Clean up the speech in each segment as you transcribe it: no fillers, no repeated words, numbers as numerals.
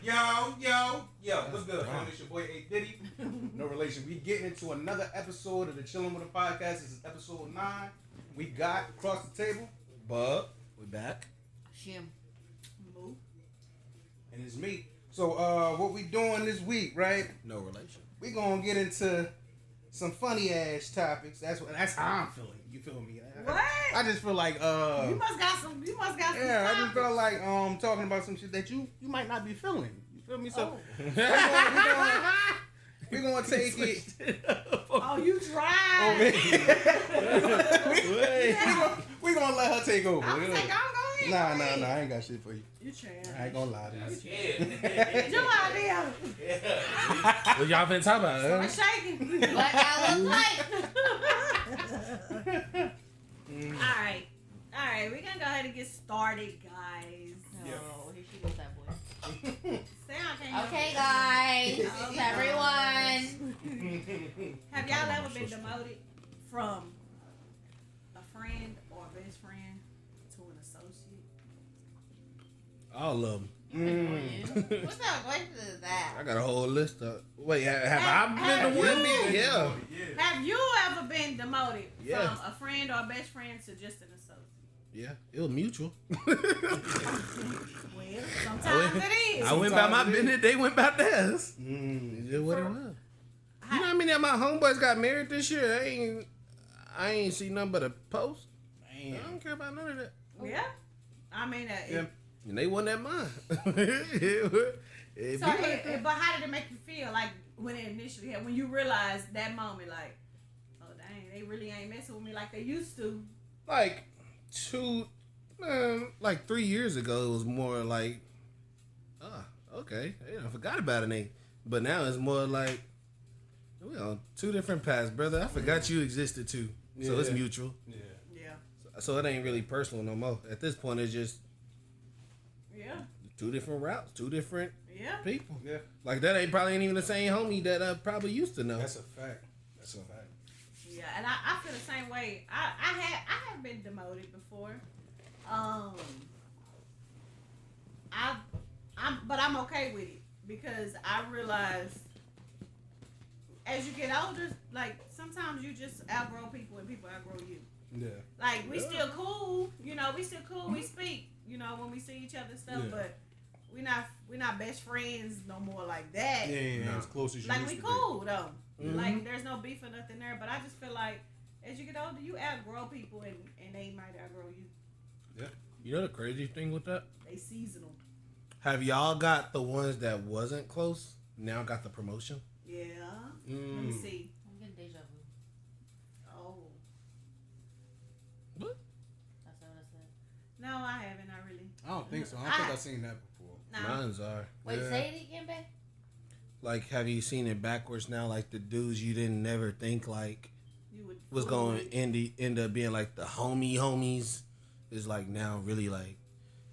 Yo, what's good, family? It's your boy A Diddy. No relation. We getting into another episode of the Chiilin with a Podcast. This is episode 9. We got across the table, Bub. We back. Shim. Moo. And it's me. So what we doing this week, right? No relation. We gonna get into some funny ass topics. That's how I'm feeling. You feel me? What? I just feel like You must got some. Yeah, I just felt like talking about some shit that you might not be feeling. You feel me? So we're gonna take it. Oh, you tried. we gonna let her take over. I'm like, go ahead. Nah, I ain't got shit for you. You trying? I ain't gonna lie to you. It's your idea. What y'all finna talk about? I'm shaking. What I look like? All right. We're gonna go ahead and get started, guys. Oh, here she goes, that boy. Okay, guys. Everyone. Have y'all ever been demoted from a friend or a best friend to an associate? All of them. What kind of question is that? I got a whole list of. Wait, have I been the one? Yeah. Have you ever been demoted Yeah. from a friend or a best friend to just an associate? Yeah, it was mutual. Well, sometimes it is. I went by my business, they went by theirs. Mm. It's just what it was. You know how many of my homeboys got married this year? I ain't see nothing but a post. I don't care about none of that. Yeah. I mean, And they wasn't at mine. but how did it make you feel? Like when it initially happened, when you realized that moment, like, oh dang, they really ain't messing with me like they used to. Like 3 years ago, it was more like, okay, I forgot about it. But now it's more like, we on two different paths, brother. I forgot you existed too. So it's mutual. Yeah. So it ain't really personal no more. At this point, it's just two different routes, two different people. Yeah. Like that probably ain't even the same homie that I probably used to know. That's a fact. Yeah, and I feel the same way. I have been demoted before. But I'm okay with it because I realize as you get older, like sometimes you just outgrow people and people outgrow you. Yeah. Like we still cool, we still cool. We speak, when we see each other and stuff, but we're not best friends no more like that. Yeah, as close as you like used we to cool though. Mm-hmm. Like there's no beef or nothing there. But I just feel like as you get older, you outgrow people and they might outgrow you. Yeah. You know the crazy thing with that? They seasonal. Have y'all got the ones that wasn't close now got the promotion? Yeah. Let me see. I'm getting deja vu. Oh. What? That's what I said. No, I haven't. Not really. I don't think so. I don't think I've seen that before. No. Mine's are. Wait, Yeah. say it again, babe. Like, have you seen it backwards now? Like the dudes you didn't never think like You would was going to end up being like the homies is like now really like,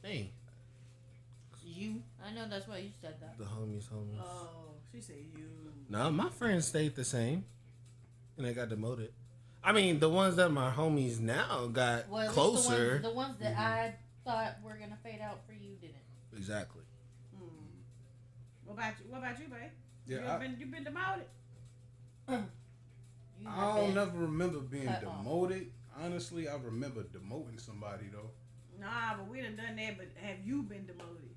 hey, You. I know that's why you said that. the homies. Oh, she said you. No, my friends stayed the same, and they got demoted. I mean, the ones that my homies now got Well, at least closer. The ones that I thought were gonna fade out for you didn't. Exactly. What about you, babe? Yeah, you been demoted? You I have don't been. never remember being cut off. demoted. Honestly, I remember demoting somebody though. Nah, but we done that. But have you been demoted?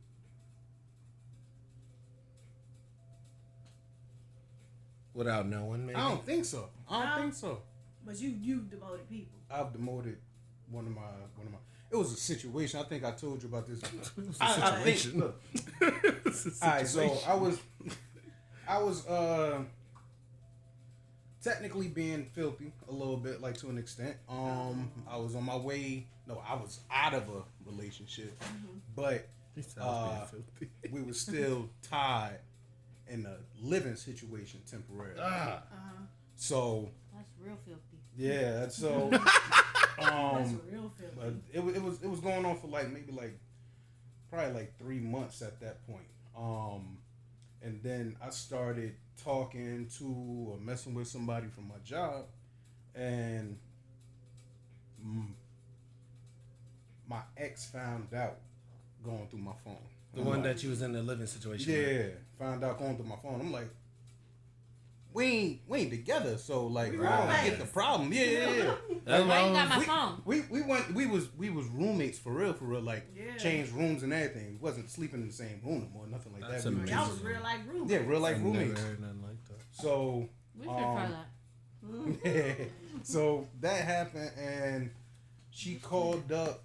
Without knowing, maybe. I don't think so. But you demoted people. I've demoted one of my. It was a situation. I think I told you about this. It's I a think, situation. look. It's a All right, so situation. I was technically being filthy a little bit, like to an extent. I was on my way. No, I was out of a relationship, but we were still tied in a living situation temporarily. So That's real filthy. yeah, so That's real filthy. it was going on for probably 3 months at that point. And then I started talking to or messing with somebody from my job, and my ex found out going through my phone. The one that you was in the living situation. Yeah, found out going through my phone. I'm like, we ain't together, so like I don't get the problem. Yeah. Why you got my phone? We was roommates for real, like changed rooms and everything. We wasn't sleeping in the same room or nothing like That's that. amazing. Y'all was real life roommates. Yeah, real life I've roommates. never heard nothing like that. So We should try that. so that happened, and she called up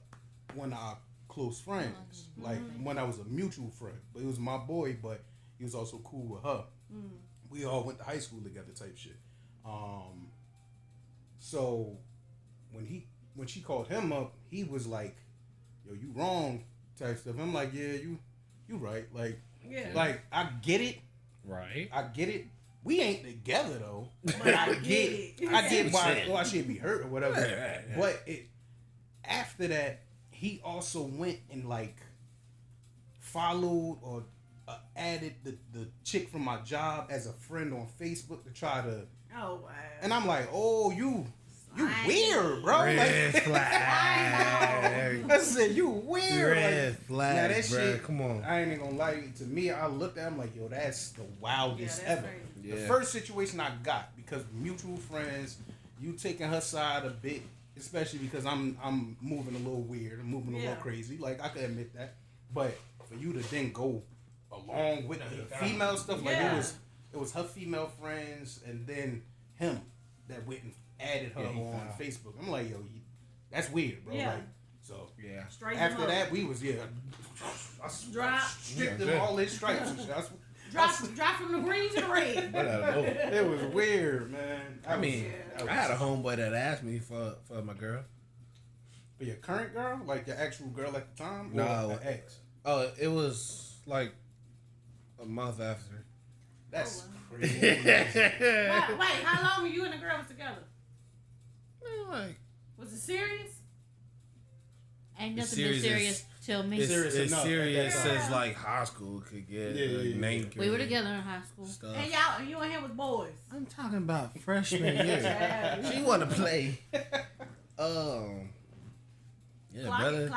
one of our close friends, like when I was a mutual friend, but it was my boy, but he was also cool with her. We all went to high school together, type shit. So when she called him up, he was like, "Yo, you wrong," type stuff. I'm like, "Yeah, you right." Like, like I get it. Right. I get it. We ain't together though, But I get it. I get why she'd be hurt or whatever. Right. But after that, he also went and like followed or added the chick from my job as a friend on Facebook to try to. Oh wow. And I'm like, oh, you weird, bro. Red Like, flag. I said, you weird. Red like, flag, now that bro. shit, Come on. I ain't even gonna lie to me. I looked at him like, yo, that's the wildest Yeah, that's ever. crazy. The Yeah. first situation I got because mutual friends, you taking her side a bit, especially because I'm moving a little weird, I'm moving a little crazy. Like I could admit that, but for you to then go along with the female stuff, like it was her female friends and then him that went and added her on Facebook. I'm like, yo, that's weird, bro. Yeah. Like, so Yeah. Straight after up. that, we was I Drop. stripped him all his stripes and shit. Drop from the green to the red. It was weird, man. I mean, I had a homeboy that asked me for my girl. For your current girl, like your actual girl at the time, or No. the ex. Oh, it was like a month after. That's Wait, crazy. how long were you and the girl was together? Like, Was it serious? Ain't It's nothing been serious serious till me. it's Serious serious, enough at serious that time. as like high school could get. Yeah, like, yeah, name We were carrying together in high school. Stuff. And you and him was boys. I'm talking about freshman year. She want to play. Yeah,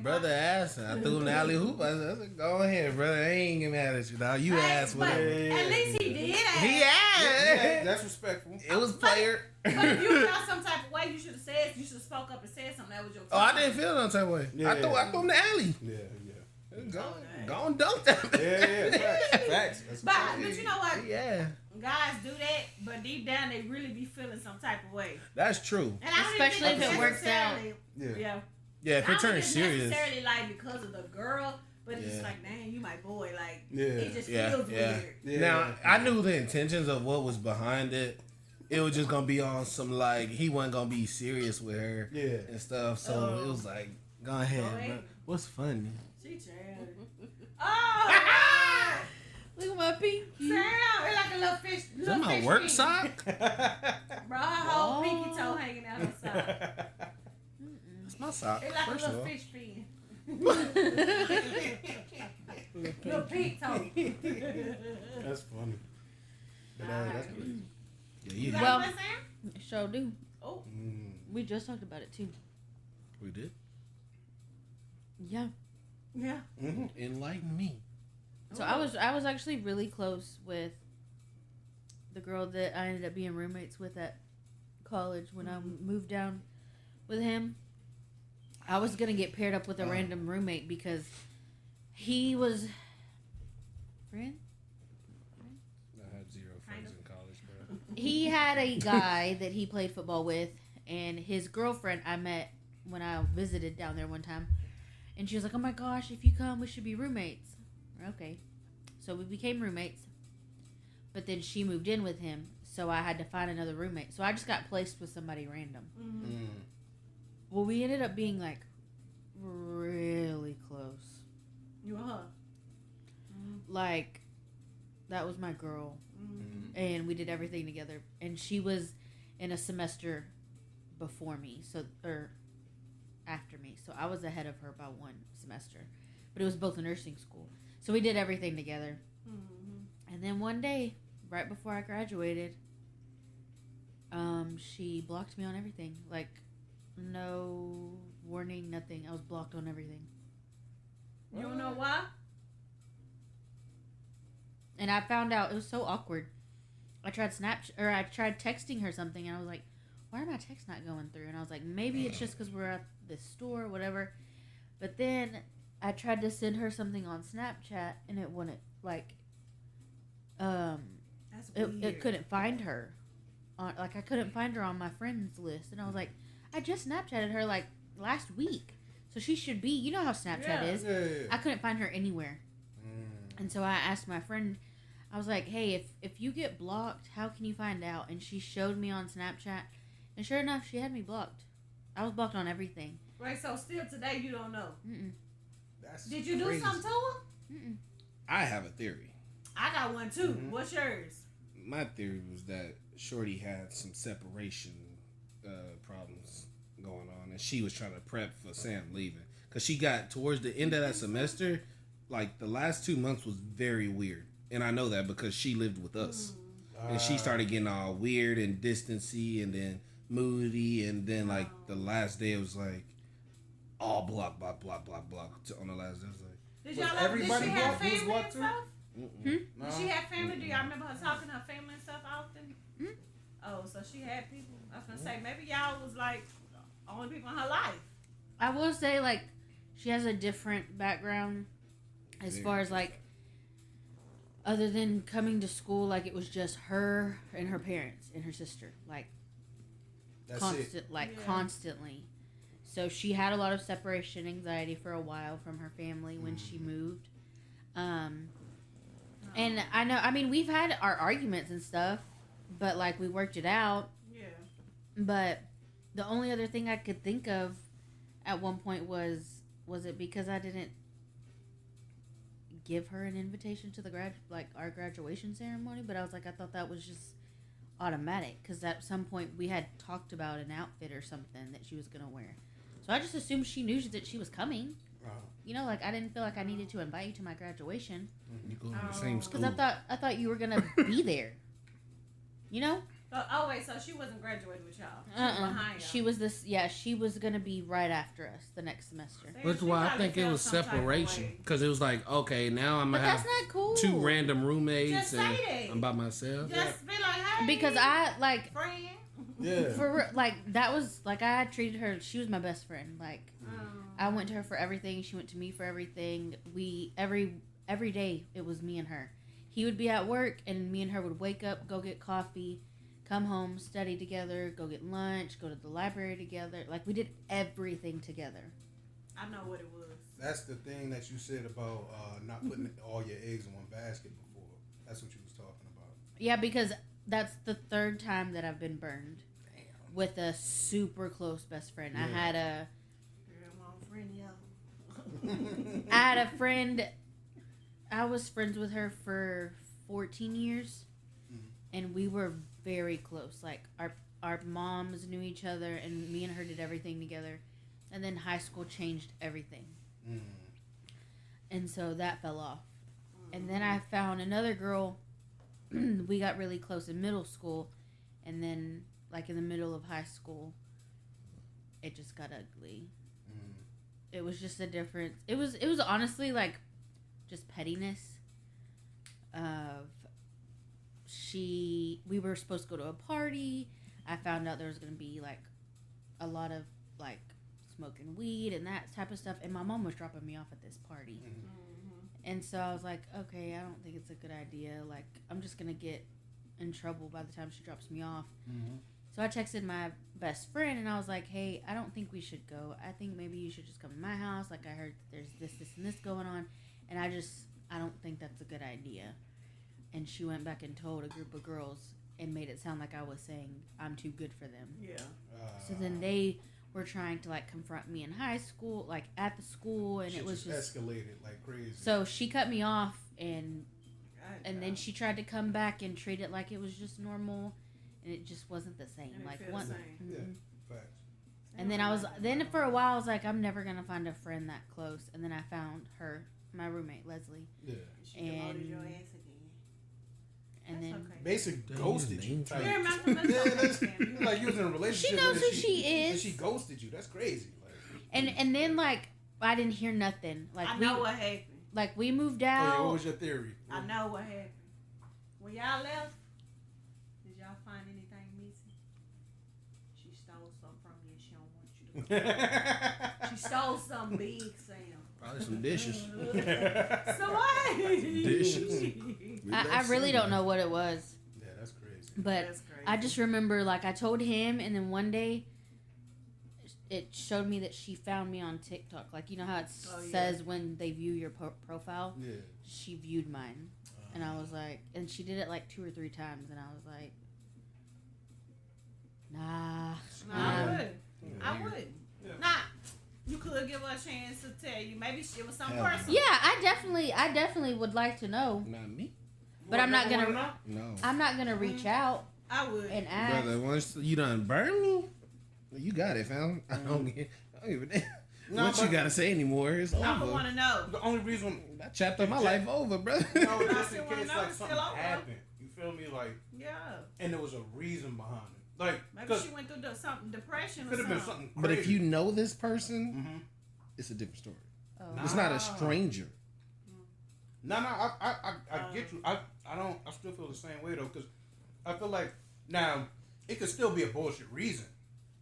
brother asked. I threw him the alley hoop. I said, "Go ahead, brother. I ain't get mad at you, dog. You asked But whatever." at least he did ask. He asked. Yeah, that's respectful. It was player. But if you felt some type of way, you should have spoke up and said something. That was your Oh, I didn't feel no type of way. Yeah. I threw him the alley. Yeah. Go and dunk that. Yeah. Facts. That's But you know what? Yeah, Guys do that, but deep down they really be feeling some type of way. that's true. And I don't Especially even think if it works out. necessarily- Yeah. Yeah, if I it don't turns think it's serious. necessarily like because of the girl, but it's just Yeah. like, dang, you my boy. Like, Yeah. it just Yeah, feels yeah. weird. Yeah. Now I knew the intentions of what was behind it. It was just gonna be on some like he wasn't gonna be serious with her, Yeah. and stuff. So it was like, go ahead, bro. What's funny? She childish. Oh, Look at my pinky. Sam, it's like a little fish. Is that my work sock? Bro, her whole pinky toe hanging out her side. That's my sock. It's like First a of little all, fish fin. Little pink toe. That's funny. But that's crazy. yeah, You you got Well- one, Sam? Sure do. Oh, We just talked about it too. we did. Yeah. yeah. Enlighten me. So I was actually really close with the girl that I ended up being roommates with at college when I moved down with him. I was gonna get paired up with a random roommate because he was friend. I had zero friends in college, bro. He had a guy that he played football with, and his girlfriend I met when I visited down there one time, and she was like, "Oh my gosh, if you come, we should be roommates." Okay, so we became roommates, but then she moved in with him, so I had to find another roommate. So I just got placed with somebody random. Well, we ended up being like really close. You and her. Like, that was my girl. And we did everything together. And she was in a semester before me, or after me. So I was ahead of her by one semester. But it was both a nursing school. So we did everything together. And then one day, right before I graduated, she blocked me on everything. Like, no warning, nothing. I was blocked on everything. You don't know why? And I found out it was so awkward. I tried I tried texting her something, and I was like, why are my texts not going through? And I was like, maybe it's just because we're at this store or whatever. But then I tried to send her something on Snapchat, and it wouldn't, like, it couldn't find her. I couldn't find her on my friends list. And I was like, I just Snapchatted her, like, last week. So she should be, you know how Snapchat is. Yeah. I couldn't find her anywhere. And so I asked my friend, I was like, hey, if you get blocked, how can you find out? And she showed me on Snapchat. And sure enough, she had me blocked. I was blocked on everything. Right, so still today you don't know. Mm-mm. Did you do something to her? Mm-mm. I have a theory. I got one too. What's yours? My theory was that Shorty had some separation problems going on, and she was trying to prep for Sam leaving. Because she got towards the end of that semester, like the last 2 months was very weird. And I know that because she lived with us. And she started getting all weird and distancy and then moody. And then like the last day it was like all block on the last day. I was like, did y'all everybody did she have family and stuff? No. Did she have family? Do y'all remember her talking to her family and stuff often? Oh, so she had people. I was gonna say maybe y'all was like the only people in her life. I will say, like, she has a different background as far as, like, other than coming to school, like, it was just her and her parents and her sister, like, constantly. So she had a lot of separation anxiety for a while from her family when she moved. And I know, I mean, we've had our arguments and stuff, but, like, we worked it out. Yeah. But the only other thing I could think of at one point was it because I didn't give her an invitation to the our graduation ceremony? But I was like, I thought that was just automatic because at some point we had talked about an outfit or something that she was gonna wear. So I just assumed she knew that she was coming. You know, like I didn't feel like I needed to invite you to my graduation. You go to the same school. Because I thought you were gonna be there. You know. Oh wait, so she wasn't graduating with y'all. She was behind y'all. She was gonna be right after us the next semester. Which why I think it was separation because it was like, okay, now I'm gonna have that's not cool. 2 random roommates Just and say that. I'm by myself. Just be like, hey, because I like friend. Yeah. for like that was like I treated her. She was my best friend. Like I went to her for everything. She went to me for everything. We every day it was me and her. He would be at work and me and her would wake up, go get coffee. Come home, study together, go get lunch, go to the library together. Like, we did everything together. I know what it was. That's the thing that you said about not putting all your eggs in one basket before. That's what you was talking about. Yeah, because that's the 3rd time that I've been burned with a super close best friend. Yeah. I had a friend. I was friends with her for 14 years, and we were very close. Like our moms knew each other, and me and her did everything together. And then high school changed everything, and so that fell off. And then I found another girl. We got really close in middle school, and then like in the middle of high school, it just got ugly. It was just a difference. It was honestly like just pettiness of. We were supposed to go to a party. I found out there was going to be like a lot of like smoking weed and that type of stuff. And my mom was dropping me off at this party. And so I was like, okay, I don't think it's a good idea. Like, I'm just going to get in trouble by the time she drops me off. So I texted my best friend and I was like, hey, I don't think we should go. I think maybe you should just come to my house. Like, I heard there's this, and this going on. And I don't think that's a good idea. And she went back and told a group of girls and made it sound like I was saying I'm too good for them. Yeah. So then they were trying to like confront me in high school, like at the school, and it was just escalated like crazy. So she cut me off, and then she tried to come back and treat it like it was just normal, and it just wasn't the same. Like one. Yeah. Facts. And then for a while I was like, I'm never gonna find a friend that close. And then I found her, my roommate Leslie. Yeah. She demoted your ass again. And then basic ghosted you. Yeah, like you was in a relationship. She knows who she is. And she ghosted you. That's crazy. Like, and then like I didn't hear nothing. Like I know what happened. Like we moved out. What was your theory? I know what happened. When y'all left, did y'all find anything missing? She stole something from you and she don't want you to. She stole something big, Sam. Probably some dishes. So what? Dishes. I really don't know what it was. Yeah, that's crazy. But That's crazy. I just remember, like, I told him, and then one day it showed me that she found me on TikTok. Like, you know how it says when they view your profile? Yeah. She viewed mine. And I was like, and she did it like 2 or 3 times, and I was like, nah. I would. Yeah. I would. Yeah. Nah. You could give her a chance to tell you. Maybe it was some Hell person. Yeah, I definitely would like to know. Not me. But I'm not Wanna gonna. know? No. I'm not gonna reach out I would. and ask. Brother, once you done burn me, you got it, fam. I don't give a damn. No, What you but- gotta say anymore? It's I would over. want to know. The only reason, I chapter my life over, brother. no, I just still in wanna case know like it's something still over. happened. You feel me? Like, Yeah. and there was a reason behind it. Like, Maybe cause she went through something, depression or could have something. been something crazy. But if you know this person, Mm-hmm. it's a different story. Oh. It's not a stranger. No, I get you. I still feel the same way though, because I feel like now it could still be a bullshit reason.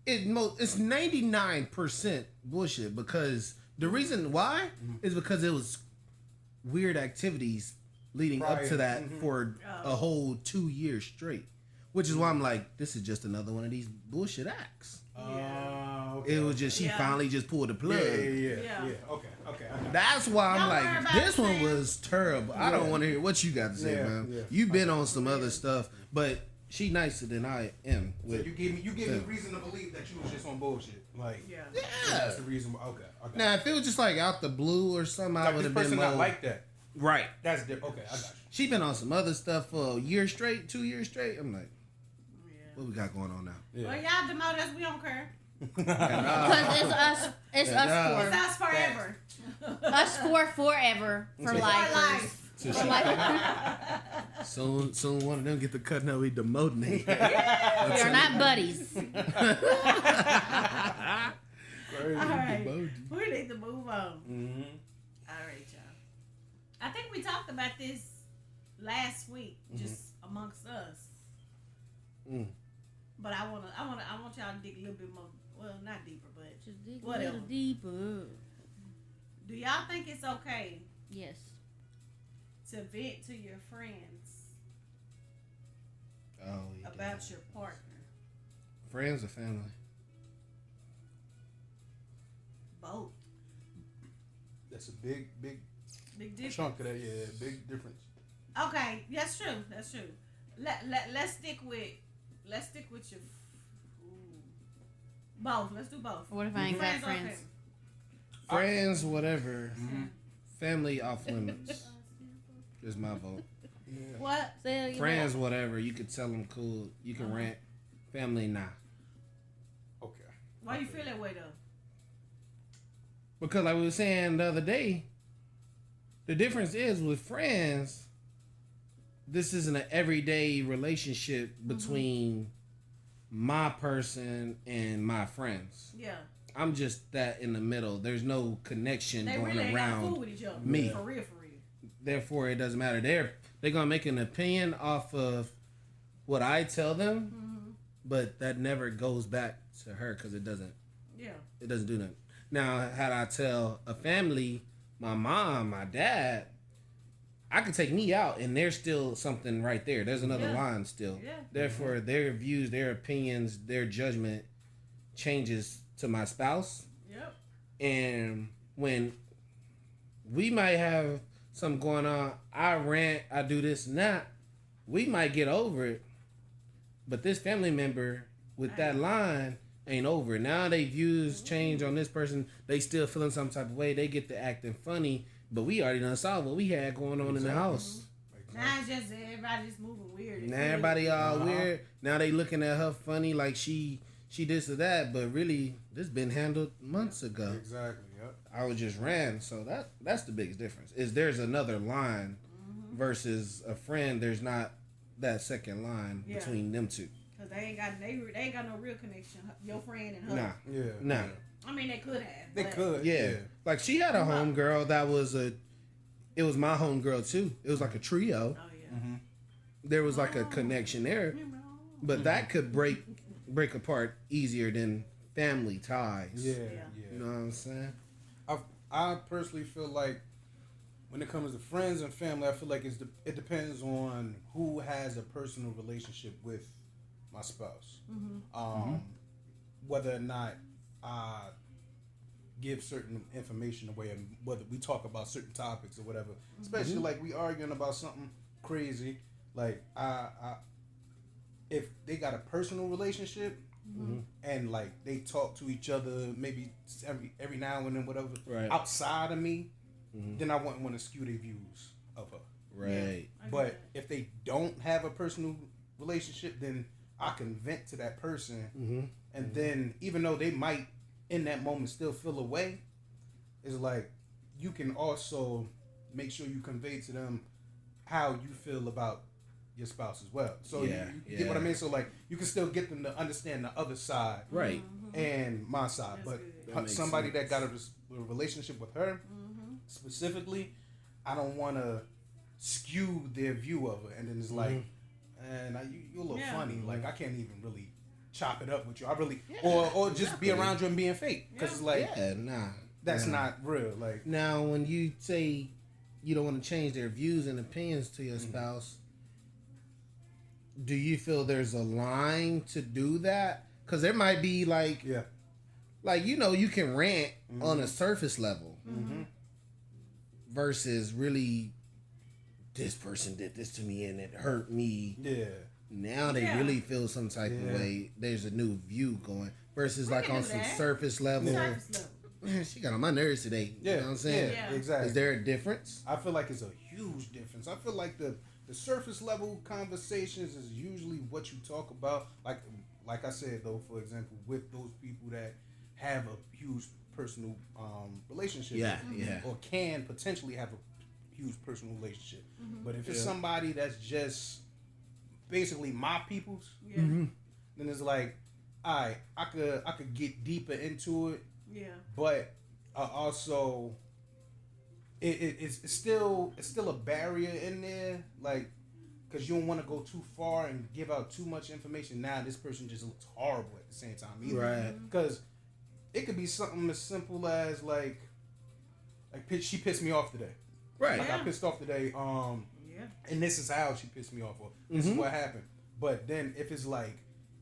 It's 99% bullshit because the reason why is because it was weird activities leading up to that for a whole 2 years straight, which is why I'm like, this is just another one of these bullshit acts. Okay, It was just she finally just pulled the plug. Yeah. Okay. That's why I'm Don't worry like, about this it, one Sam. was terrible. I don't want to hear what you got to say, Yeah, man. yeah. You've been on some other stuff, but she nicer than I am. So With, you give me reason to believe that you was just on bullshit. Like, Yeah. that's the reason. Okay. now, if it was just like out the blue or something, I Like would this have been person more not like that. right. That's different. Okay, I got you. She been on some other stuff for a year straight, 2 years straight. I'm like, Yeah. what we got going on now? Well, y'all demote us. We don't care. Because it's us. It's It's us us forever. for us forever for For life. life. So For she, life. soon one of them get the cut. Now we demoting it. We are not buddies. Crazy. All right. Demoted. We need to move on. Mm-hmm. All right, y'all. I think we talked about this last week, just amongst us. Mm. But I want y'all to dig a little bit more. Well, not deeper, but Just dig a Whatever. little deeper. do y'all think it's okay Yes. to vent to your friends Oh, yeah. about your partner? Friends or family? Both. That's a big Big difference. chunk of that. Yeah, big difference. Okay, that's true. That's true. Let's stick with your both. Let's do both. What if I ain't got friends? Friends, whatever. Family off limits. Is my vote. Yeah. What? Say it Friends, whatever. You could tell them cool. You can rant. Family, nah. Okay. Why you feel that way though? Because like we were saying the other day, the difference is with friends, this isn't an everyday relationship between my person and my friends. Yeah. I'm just that in the middle. There's no connection They going really ain't got around food with each other. me. For real. Therefore, it doesn't matter. They're gonna make an opinion off of what I tell them, but that never goes back to her because it doesn't Yeah. do nothing. Now, had I tell a family, my mom, my dad, I could take me out, and there's still something right there. There's another line still. Yeah. Therefore, their views, their opinions, their judgment changes to my spouse. Yep. And when we might have something going on, I rant, I do this and that, we might get over it. But this family member with that line ain't over it. Now they views change on this person. They still feeling some type of way. They get to acting funny. But we already done saw what we had going on in the house. Now it's just everybody just moving weird. Now everybody all weird. Now they looking at her funny like she this or that. But really, this been handled months ago. Exactly. Yep. I was just ran. So that's the biggest difference. Is there's another line versus a friend. There's not that second line between them two. Cause they ain't got no real connection. Your friend and her. Nah. Yeah. Nah. I mean, they could have. They but could. Yeah. Like she had a homegirl that was it was my homegirl too. It was like a trio. Oh yeah. there was like a connection there, but that could break apart easier than family ties. Yeah. You know what I'm saying? I personally feel like when it comes to friends and family, I feel like it depends on who has a personal relationship with my spouse. Whether or not I give certain information away, and whether we talk about certain topics or whatever. Especially like we arguing about something crazy. Like if they got a personal relationship and like they talk to each other maybe every now and then, whatever, outside of me, then I wouldn't want to skew their views of her. Right. Yeah, But if they don't have a personal relationship, then I can vent to that person, and then even though they might in that moment still feel a way, it's like you can also make sure you convey to them how you feel about your spouse as well. So you get what I mean? So like you can still get them to understand the other side, right, and my side. That's But somebody that got a relationship with her specifically, I don't want to skew their view of her, and then it's like, man, you're a little funny. Like I can't even really chop it up with you. I really, or just be around you and being fake, because it's like, that's not real. Like now, when you say you don't want to change their views and opinions to your spouse, do you feel there's a line to do that? Because there might be like, like you can rant on a surface level versus really, this person did this to me and it hurt me. Yeah. Now they really feel some type of way. There's a new view going versus like on some surface level. Man, she got on my nerves today. You know what I'm saying? Yeah, exactly. Is there a difference? I feel like it's a huge difference. I feel like the surface level conversations is usually what you talk about. Like I said though, for example, with those people that have a huge personal relationship, or can potentially have a huge personal relationship. But if it's somebody that's just basically my people's, then it's like, all right, I could get deeper into it. Yeah. But also, it's still a barrier in there, like, because you don't want to go too far and give out too much information. Now this person just looks horrible at the same time either. Right. Because it could be something as simple as like she pissed me off today. Right. Like I pissed off today. And this is how she pissed me off. Or this is what happened. But then if it's like,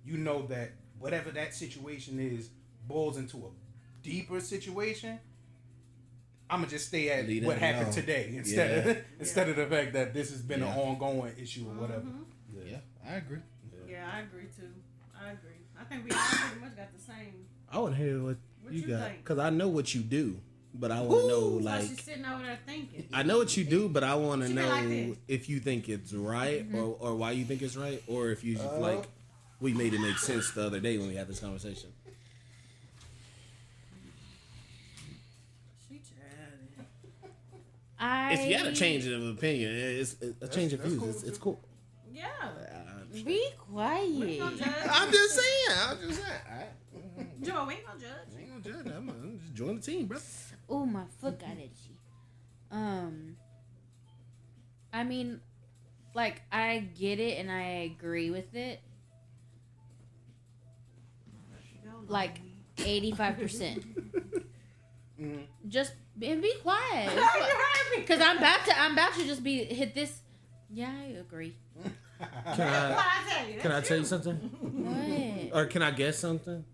that whatever that situation is boils into a deeper situation, I'm gonna just stay at what happened today instead of the fact that this has been an ongoing issue or whatever. Yeah, I agree. Yeah, I agree too. I agree. I think we all pretty much got the same. I want to hear what you got, because I know what you do, but I want to know like. So she's sitting over there thinking. I know what you do, but I want to know if you think it's right or why you think it's right, or if you like we made it make sense the other day when we had this conversation. If you had a change of opinion, it's a change of views. Cool, it's cool. Yeah. Be quiet. I'm just saying. Joe, we ain't gonna judge. I'm just join the team, bro. Oh, my foot got itchy. I mean, like, I get it and I agree with it. Like 85%. Just be quiet, because I'm about to just hit this. Yeah, I agree. Can I tell you something? What? Or can I guess something?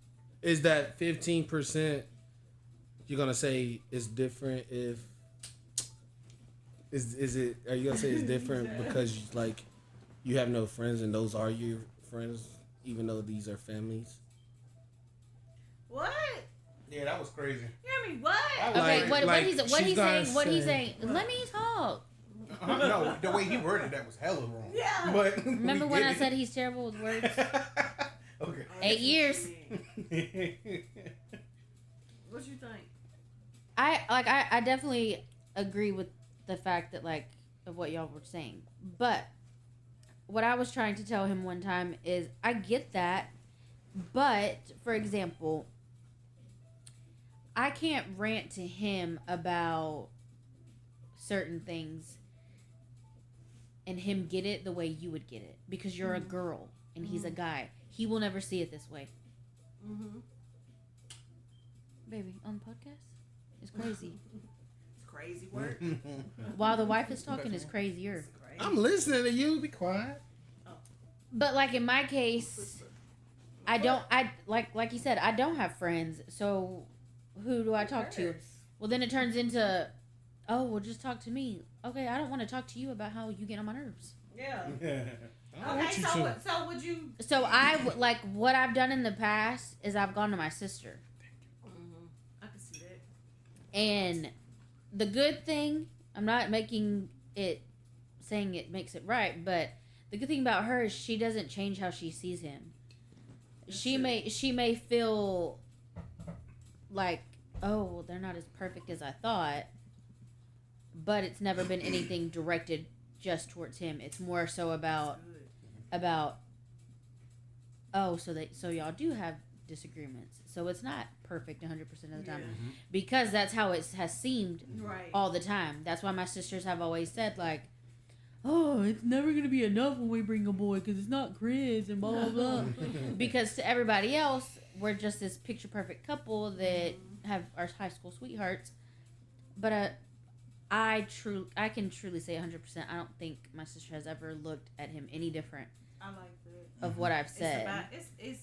Is that 15%? You're gonna say it's different if is it? Are you gonna say it's different because like you have no friends and those are your friends, even though these are families? What? Yeah, that was crazy. You hear me? What? Okay, what he's saying. Let me talk. No, the way he worded that was hella wrong. Yeah. But remember when I said he's terrible with words? Okay. 8 years. What you think? I definitely agree with the fact that like of what y'all were saying, but what I was trying to tell him one time is I get that, but for example, I can't rant to him about certain things. and him get it the way you would get it because you're a girl and he's a guy. He will never see it this way. Mm-hmm. Baby, on the podcast? It's crazy. It's crazy work. While the wife is talking, it's crazier. It's crazy. I'm listening to you. Be quiet. But like in my case, I like you said, I don't have friends. So who do I talk to? Well, then it turns into, oh, well, just talk to me. Okay, I don't want to talk to you about how you get on my nerves. Yeah. Okay, So would you? So like what I've done in the past is I've gone to my sister. Mm-hmm. I can see that. And the good thing, I'm not saying it makes it right, but the good thing about her is she doesn't change how she sees him. She may feel like, oh, well, they're not as perfect as I thought, but it's never been anything directed just towards him. It's more so about oh, so y'all do have disagreements. So it's not perfect 100% of the time because that's how it has seemed all the time. That's why my sisters have always said like, oh, it's never going to be enough when we bring a boy because it's not Chris and blah, blah, blah. Because to everybody else, we're just this picture perfect couple that have our high school sweethearts. But I can truly say 100%, I don't think my sister has ever looked at him any different. I like that. Of what I've said. It's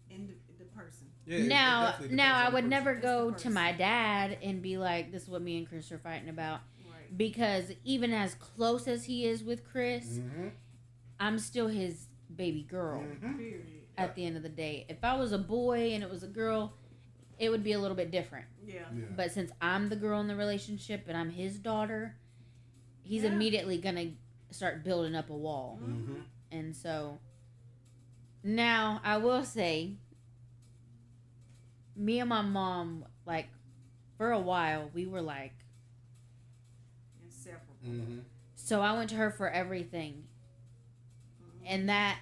in the person. Yeah, now I would never go to my dad and be like, this is what me and Chris are fighting about. Because even as close as he is with Chris, I'm still his baby girl. At the end of the day, if I was a boy and it was a girl, it would be a little bit different. Yeah. But since I'm the girl in the relationship and I'm his daughter, he's immediately gonna start building up a wall. And so now I will say, me and my mom, like, for a while we were like inseparable. So I went to her for everything, and that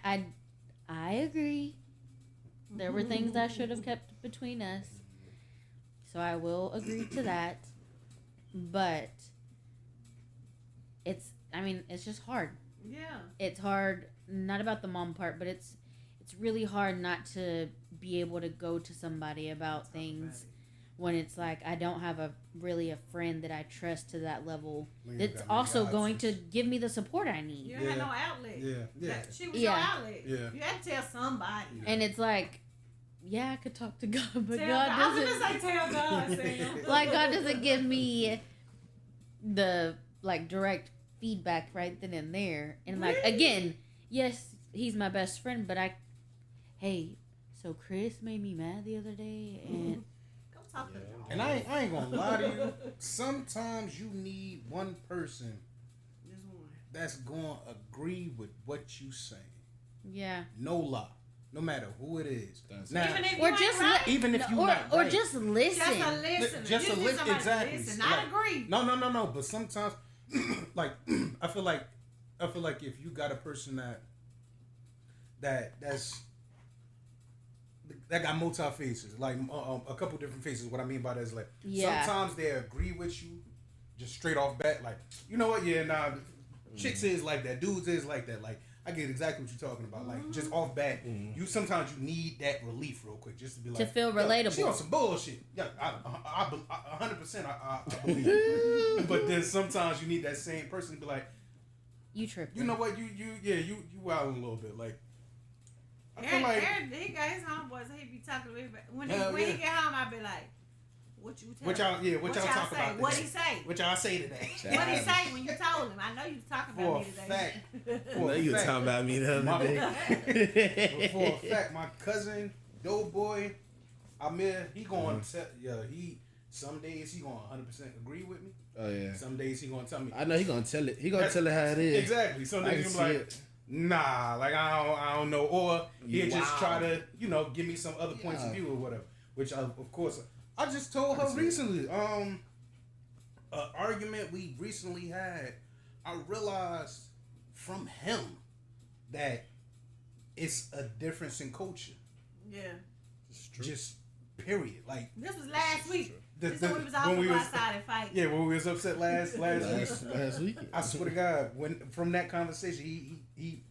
I agree. There were things I should have kept between us. So I will agree to that. But it's just hard. Yeah. It's hard, not about the mom part, but it's really hard not to be able to go to somebody about things when it's like I don't have a friend that I trust to that level that's also going to give me the support I need. You had no outlet. Yeah. She was your outlet. Yeah. You had to tell somebody. And it's like, yeah, I could talk to God, but God doesn't. I was gonna say tell God, Sam. Like God doesn't give me the direct feedback right then and there. And like again, yes, he's my best friend, but so Chris made me mad the other day, and and I ain't gonna lie to you. Sometimes you need one person that's gonna agree with what you say. Yeah. No lie. No matter who it is. Now, even if you're not right. Or just listen. Just a listen. Exactly. Listen, not agree. No. But sometimes, like, I feel like if you got a person that got multi faces, like a couple different faces. What I mean by that is like sometimes they agree with you, just straight off bat. Like, you know what? Yeah, nah. Chicks is like that. Dudes is like that. Like, I get exactly what you're talking about. Like, just off bat, sometimes you need that relief real quick, just to be like, to feel relatable. She on some bullshit. Yeah, I 100%. I believe. But then sometimes you need that same person to be like, you tripping. You know what? You wild a little bit. Like, I feel like he got his homeboys. He be talking to me. When he get home, I be like, "What you tell? What y'all talk about? What he say? What y'all say today? What he say when you told him? I know you was talking about me today. I know you were talking about me the other day. For a fact, my cousin Doughboy Amir, he going to some days he gonna 100% agree with me. Oh yeah. Some days he gonna tell me. I know he gonna tell it. He gonna tell it how it is. Exactly. Some days he's like, nah, like I don't know, or he'll just try to give me some other points of view or whatever. Which of course I just told her recently. An argument we recently had. I realized from him that it's a difference in culture. Yeah. Just Period. Like this was last week. This the, when we was all go outside and fight. Yeah, when we was upset last week. I swear to God, when from that conversation, he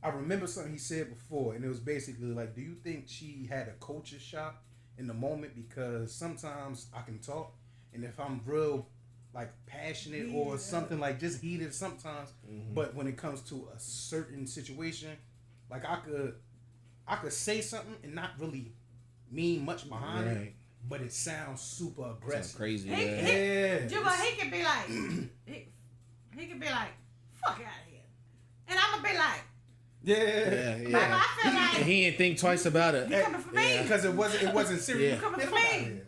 I remember something he said before, and it was basically like, do you think she had a culture shock in the moment? Because sometimes I can talk, and if I'm real like passionate or something like just heated sometimes, but when it comes to a certain situation, like I could say something and not really mean much behind it, but it sounds super aggressive. Sounds crazy. He could be like, he could be like, fuck out of here, and I'm gonna be like. Yeah. But I feel like and he didn't think twice about it. You coming for me? Because it wasn't serious. You coming for me?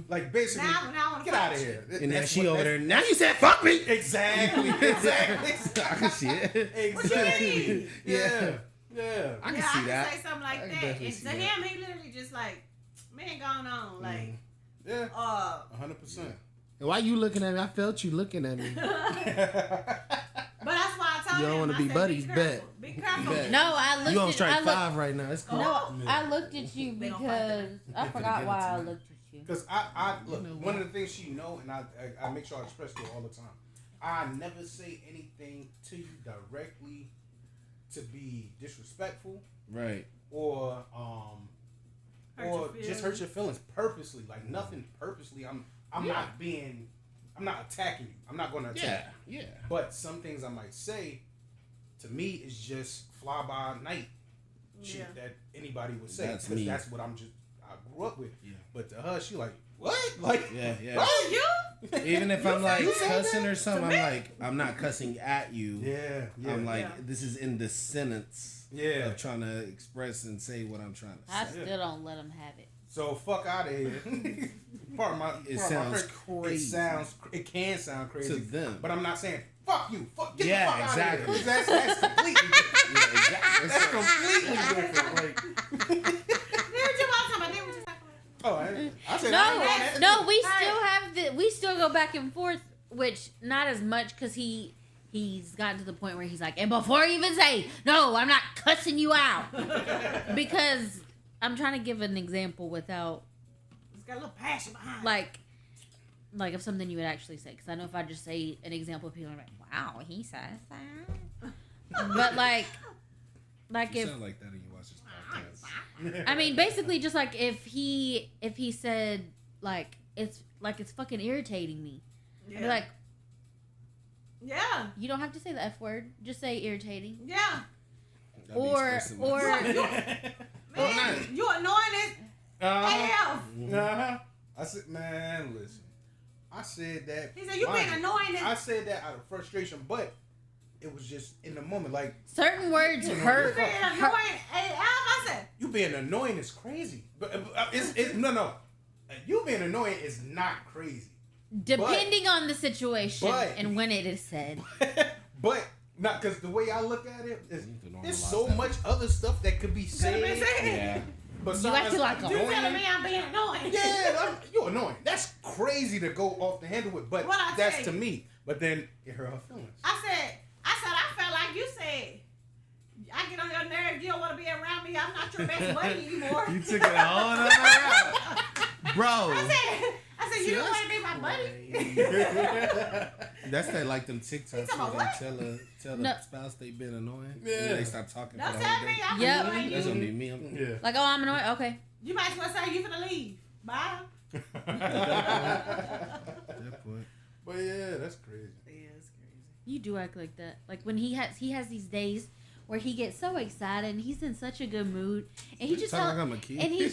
Like basically, now I wanna get out of here. And then she over there. Now you said fuck me. Exactly. I can see it. Exactly. Yeah. I can see that. I can say something like that. And to him, he literally just like, man, going on, like, 100%. And why you looking at me? I felt you looking at me. But that's why I told you don't want to be buddies, bet. Be careful. No, I looked. You on strike 5 right now. It's cool. No, I looked at you because I forgot why I looked at you. Because I look, one of the things she know, and I make sure I express to her all the time. I never say anything to you directly to be disrespectful, right? Or just hurt your feelings purposely. Like nothing purposely. I'm not attacking you. I'm not going to attack you. Yeah. But some things I might say, to me, is just fly by night shit that anybody would say. Because that's what I grew up with. Yeah. But to her, she like, what? Like, what? You? Even if I'm like cussing or something, I'm like, I'm not cussing at you. Yeah. I'm like, this is in the sentence of trying to express and say what I'm trying to say. I still don't let them have it. So fuck out of here. It can sound crazy to them, but I'm not saying fuck you. Get the fuck exactly. out of here. That's completely different. Exactly. That's completely different. Like, I said no. We still go back and forth, which not as much because he's gotten to the point where he's like, and before you even say no, I'm not cussing you out because. I'm trying to give an example without. It's got a little passion behind. Like of something you would actually say, because I know if I just say an example, people are like, "Wow, he says that." But like you if sound like that when you watch this podcast. I mean, basically, just like if he said like it's fucking irritating me, I'd be like, yeah, you don't have to say the F word, just say irritating. Yeah. Or man, you annoying as hell. I said, man, listen. I said that. He said you being annoying. I said that out of frustration, but it was just in the moment. Like certain words hurt. You being annoying. I said you being annoying is crazy, but it's no. You being annoying is not crazy. Depending on the situation and when it is said. But. Not because the way I look at it is there's so much other stuff that could be said. Yeah. But you actually like you telling me I'm being annoying. Yeah, you're annoying. That's crazy to go off the handle with, but that's to me. But then it hurt her feelings. I felt like you said, I get on your nerves. You don't want to be around me. I'm not your best buddy anymore. You took it all other route. Bro. I said, you don't want to be my buddy. That's that like them TikToks where they tell the spouse they been annoying. Yeah. They stop talking. Don't tell me I'm annoying you. That's gonna be me. Like, oh, I'm annoying. Okay. You might as well say you finna leave. Bye. That point. But yeah, that's crazy. Yeah, it's crazy. You do act like that. Like when he has these days where he gets so excited and he's in such a good mood, and he's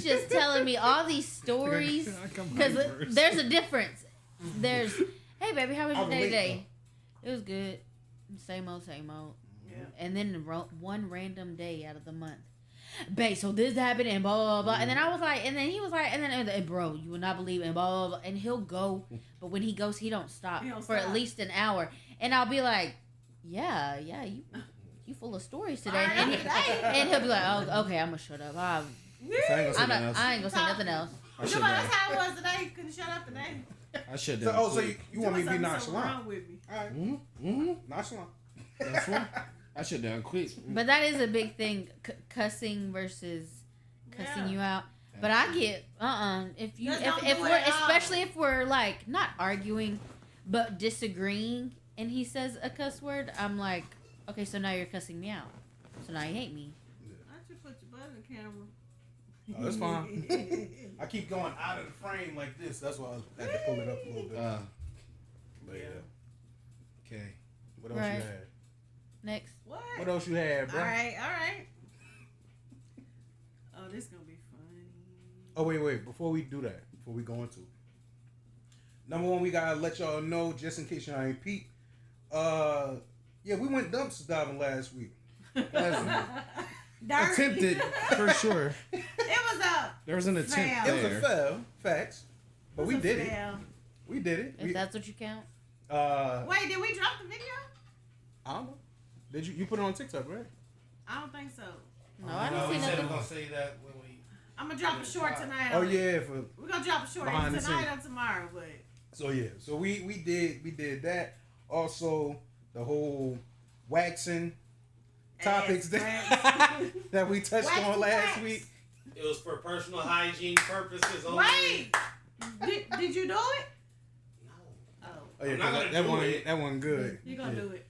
just telling me all these stories because there's a difference. There's, hey baby, how was your day today? It was good. Same old. Yeah. And then one random day out of the month, babe. So this happened and blah blah blah. And then I was like, and then he was like, and then bro, you would not believe it, and blah blah blah. And he'll go, but when he goes, he don't stop for at least an hour. And I'll be like, yeah, you full of stories today. And he'll be like, oh, okay, I'm gonna shut up. I ain't gonna say nothing else. That's how it was today. You couldn't shut up today. I should have. So you want me to be nonchalant? With me. All right. Nonchalant. That's one. I should have done quick. But that is a big thing, cussing versus cussing you out. But I get if you Just don't if do we're it at all. especially if we're like not arguing but disagreeing and he says a cuss word, I'm like, okay, so now you're cussing me out. So now you hate me. I just put your butt in the camera. Oh, that's fine. I keep going out of the frame like this. That's why I had to pull it up a little bit. But yeah. Okay. What else Right. you had? Next. What else you had, bro? All right. Oh, this gonna be funny. Oh, wait. Before we do that, before we go into it. Number one, we gotta let y'all know, just in case y'all ain't peeped. Yeah, we went dumpster diving last week. Attempted for sure. It was a. There was an attempt Fail. It was there. a fail, facts. But we did it. fail. We did it. If that's what you count. Wait, did we drop the video? I don't know. Did you put it on TikTok, right? I don't think so. No, I No, didn't we see said we're nothing. gonna say that when we. I'm gonna drop a short tonight. Oh on it. yeah, for We're gonna drop a short Behind the tonight scenes. or tomorrow, but. so yeah. So we did that. Also the whole waxing topics that we touched Wax on to last wax. week. It was for personal hygiene purposes only. Wait! Did you do it? No. Oh. Oh yeah, I'm not 'cause gonna that do one it. that one good. You're gonna Yeah. do it.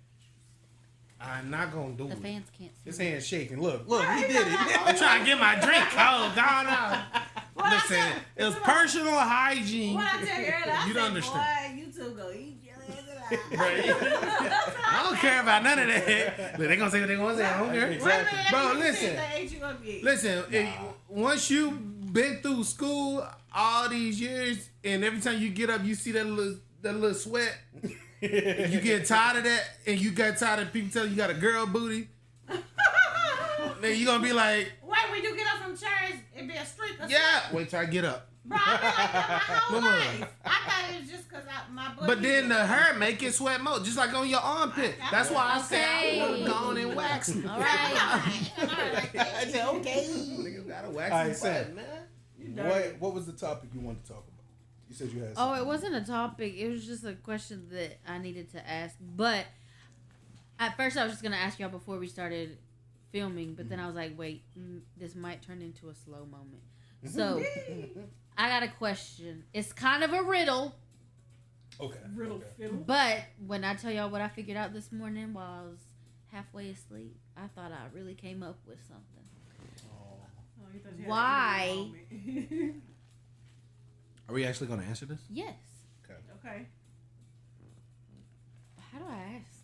I'm not gonna do The it. fans can't see. His hand's shaking. Look, he Right, did I'm it. trying to get my drink cold. Gone out. What I Listen, tell- it was personal hygiene. What I tell you earlier, I You said, don't understand. boy, you two go eat your ass alive. Right. I don't care about none of that. Look, they gonna say what they gonna say. I don't care. Exactly. Wait a minute, Bro, let me see listen. if they ate you gonna be. Listen, once you been through school all these years, and every time you get up, you see that little sweat. You get tired of that, and you got tired of people telling you got a girl booty. Then you gonna be like, Wait, when you get up from church, it be a streak of yeah. Wait till I get up. Bro, I been like that my whole Mama. life. I thought it was just because my booty. But then the hair make it sweat more, just like on your armpit. That's why I said I would have gone and waxed it. All right. I said, okay. Niggas gotta wax All right, his Sam. butt, man. What was the topic you wanted to talk about? You said you had. Oh, something. it wasn't a topic. It was just a question that I needed to ask. But at first, I was just gonna ask y'all before we started filming. But then I was like, wait, this might turn into a slow moment. So I got a question. It's kind of a riddle. Okay. Riddle fiddle. But when I tell y'all what I figured out this morning while I was halfway asleep, I thought I really came up with something. Oh, you thought you had Why? a moment. Are we actually gonna answer this? Yes. Okay. How do I ask?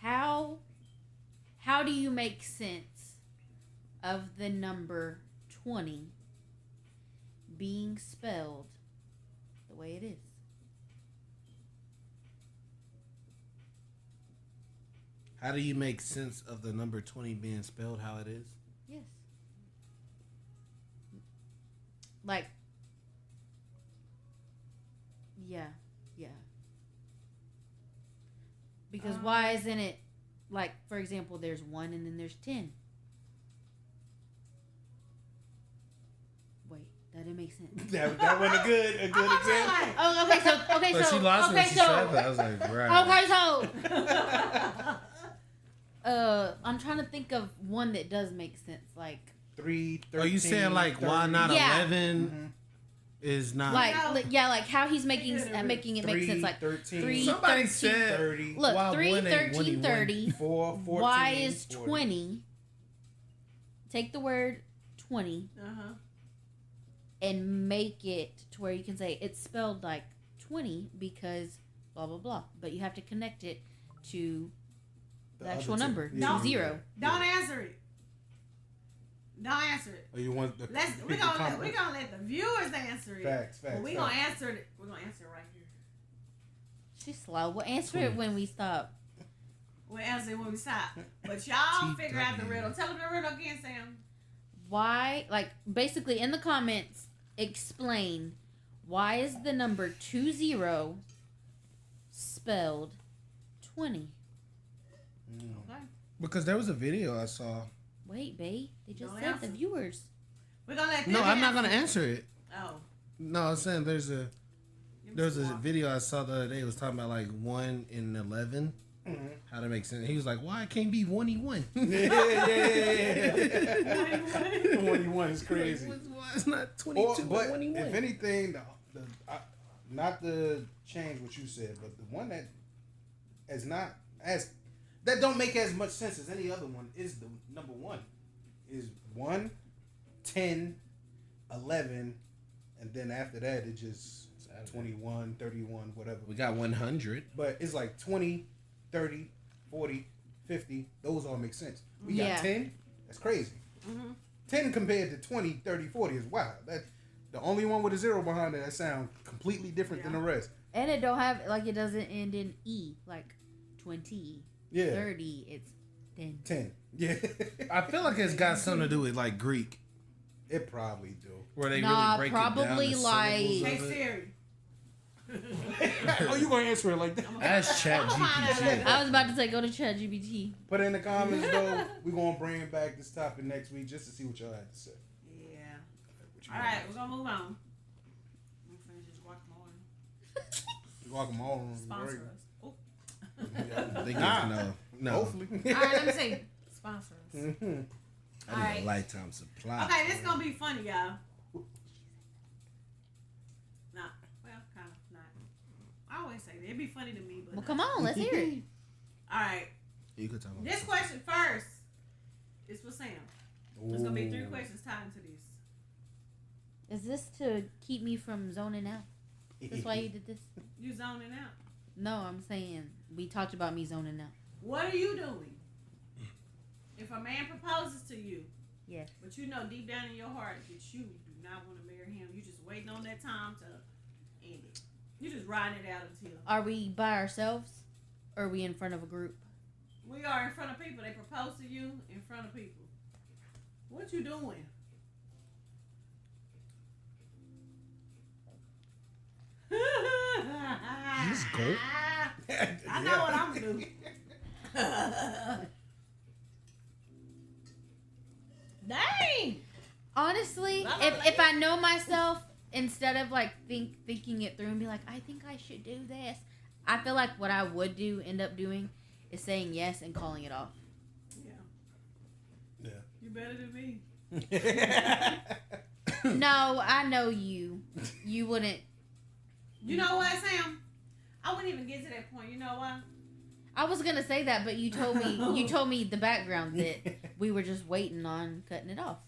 How do you make sense of the number 20 being spelled the way it is? How do you make sense of the number 20 being spelled how it is? Yes. Like, yeah. Because why isn't it, like, for example, there's 1 and then there's 10? Wait, that didn't make sense. That wasn't a good example. Oh, okay, But she lost when she said that. I was like, right. I'm trying to think of one that does make sense, like 3, 13, Are you saying like why 30? not Yeah. 11 is not? like No. like how he's making it make 3, sense, like 13, 3, Somebody 13, said 30, look, why 3, one ain't 13, 30. 4, 14. Why is 40. 20? Take the word 20 and make it to where you can say it's spelled like 20 because blah blah blah, but you have to connect it to the other actual two. number, Yeah. 0. Don't answer it. Don't answer it. Oh, you want the We're gonna let the viewers answer it. Facts. But we're gonna answer it. We're gonna answer it right here. She's slow. We'll answer it when we stop. We'll answer it when we stop. But y'all figure out the riddle. Tell them the riddle again, Sam. Why, like, basically in the comments, explain why is the number 20 spelled 20? Okay. Because there was a video I saw. Wait, babe. They just Don't said answer. the viewers. We're gonna let them No, I'm not answer. gonna answer it. Oh. No, I'm saying there's a Give me some video more. I saw the other day. It was talking about like 1 and 11. how to make sense. He was like, why it can't be 1-1? Yeah. 1-1 is crazy. Why it's not 22 but 21? if anything, not to change what you said, but the one that is not as that don't make as much sense as any other one is the number one. Is 1, 10, 11, and then after that it just 21, 31, whatever. We got 100. But it's like 20, 30, 40, 50. Those all make sense. We got 10. That's crazy. 10 compared to 20, 30, 40 is wild. That's the only one with a 0 behind it that sound completely different than the rest. And it don't have, like, it doesn't end in E, like 20, 30, it's 10. 10. Yeah. I feel like it's got something to do with, like, Greek. It probably do. Where they really break probably it down. Like, Hey Siri. Oh, you gonna answer it like that? Ask ChatGPT. I was about to say, go to ChatGPT. Put it in the comments, though. We're gonna bring back this topic next week just to see what y'all have to say. Yeah. All right, we're gonna move on. I'm gonna finish this guacamole. Guacamole. Sponsor us. Oh. They get no. Hopefully. All right, let me see. Sponsor us. I need Alright. a lifetime supply. Okay, this gonna be funny, y'all. Nah, well, kind of not. I always say that. It'd be funny to me, but Well, not. come on, let's hear it. All right, You could talk about this question first is for Sam. There's gonna be 3 questions tied into this. Is this to keep me from zoning out? That's why you did this? You zoning out. No, I'm saying we talked about me zoning out. What are you doing if a man proposes to you? Yes. But you know deep down in your heart that you do not want to marry him. You just waiting on that time to end it. You just riding it out until. Are we by ourselves or are we in front of a group? We are in front of people. They propose to you in front of people. What you doing? Just go. I know what I'm doing. Dang! Honestly, if I know myself, instead of like thinking it through and be like, I think I should do this, I feel like what I would end up doing is saying yes and calling it off. Yeah. You better than me. No, I know you. You wouldn't. You know what, Sam? I wouldn't even get to that point. You know why? I was gonna say that, but you told me the background that we were just waiting on cutting it off.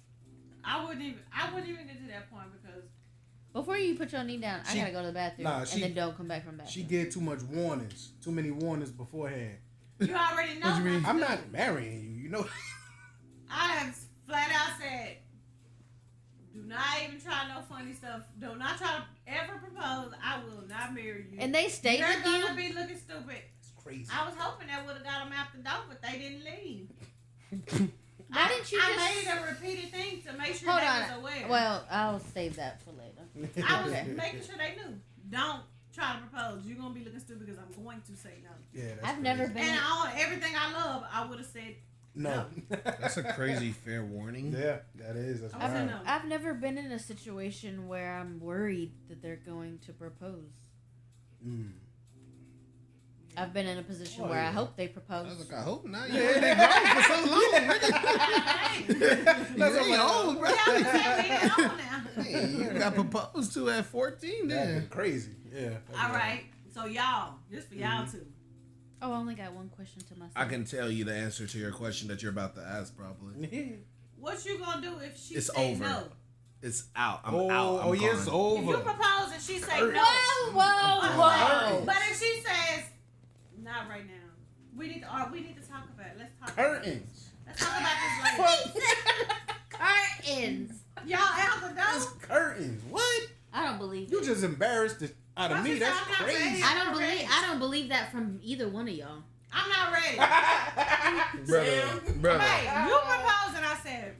I wouldn't even get to that point because before you put your knee down, I gotta go to the bathroom and then don't come back from the bathroom. She gave too much warnings, too many warnings beforehand. you already know. What you mean? I'm not marrying you, you know. I have flat out said, do not even try no funny stuff. Do not try to ever propose. I will not marry you. And they stayed You're with gonna you. be looking stupid. It's crazy. I was hoping that would have got them out the door, but they didn't leave. Why didn't you I just made a repeated thing to make sure hold they on? was aware. Well, I'll save that for later. I was Okay. making sure they knew. Don't try to propose. You're gonna be looking stupid because I'm going to say no. Yeah, that's I've never crazy. been. And on everything I love, I would have said No. That's a crazy fair warning. Yeah, that is. That's I said wild. no. I've never been in a situation where I'm worried that they're going to propose. I've been in a position where I hope they I propose. was like, I hope not. You ain't been gone for so long, nigga. That's You ain't old, bro. Yeah, Hey, you got proposed to at 14 That's then. crazy. Yeah. that's all wild. right. So y'all, just for y'all too. Oh, I only got one question to myself. I can tell you the answer to your question that you're about to ask, probably. What you gonna do if she It's say over. no? It's out. I'm Oh, out. I'm yeah, it's gone. If you over. propose and she say Hurt. no, Whoa. but if she says not right now, we need to talk about it. Let's talk. Curtains. Let's talk about this later. Curtains. Y'all out the It's door. curtains. What? I don't believe You it. just embarrassed it out of Why me. she That's sound not crazy. ready? I don't believe that from either one of y'all. I'm not ready. Brother. Hey, you proposed and I said,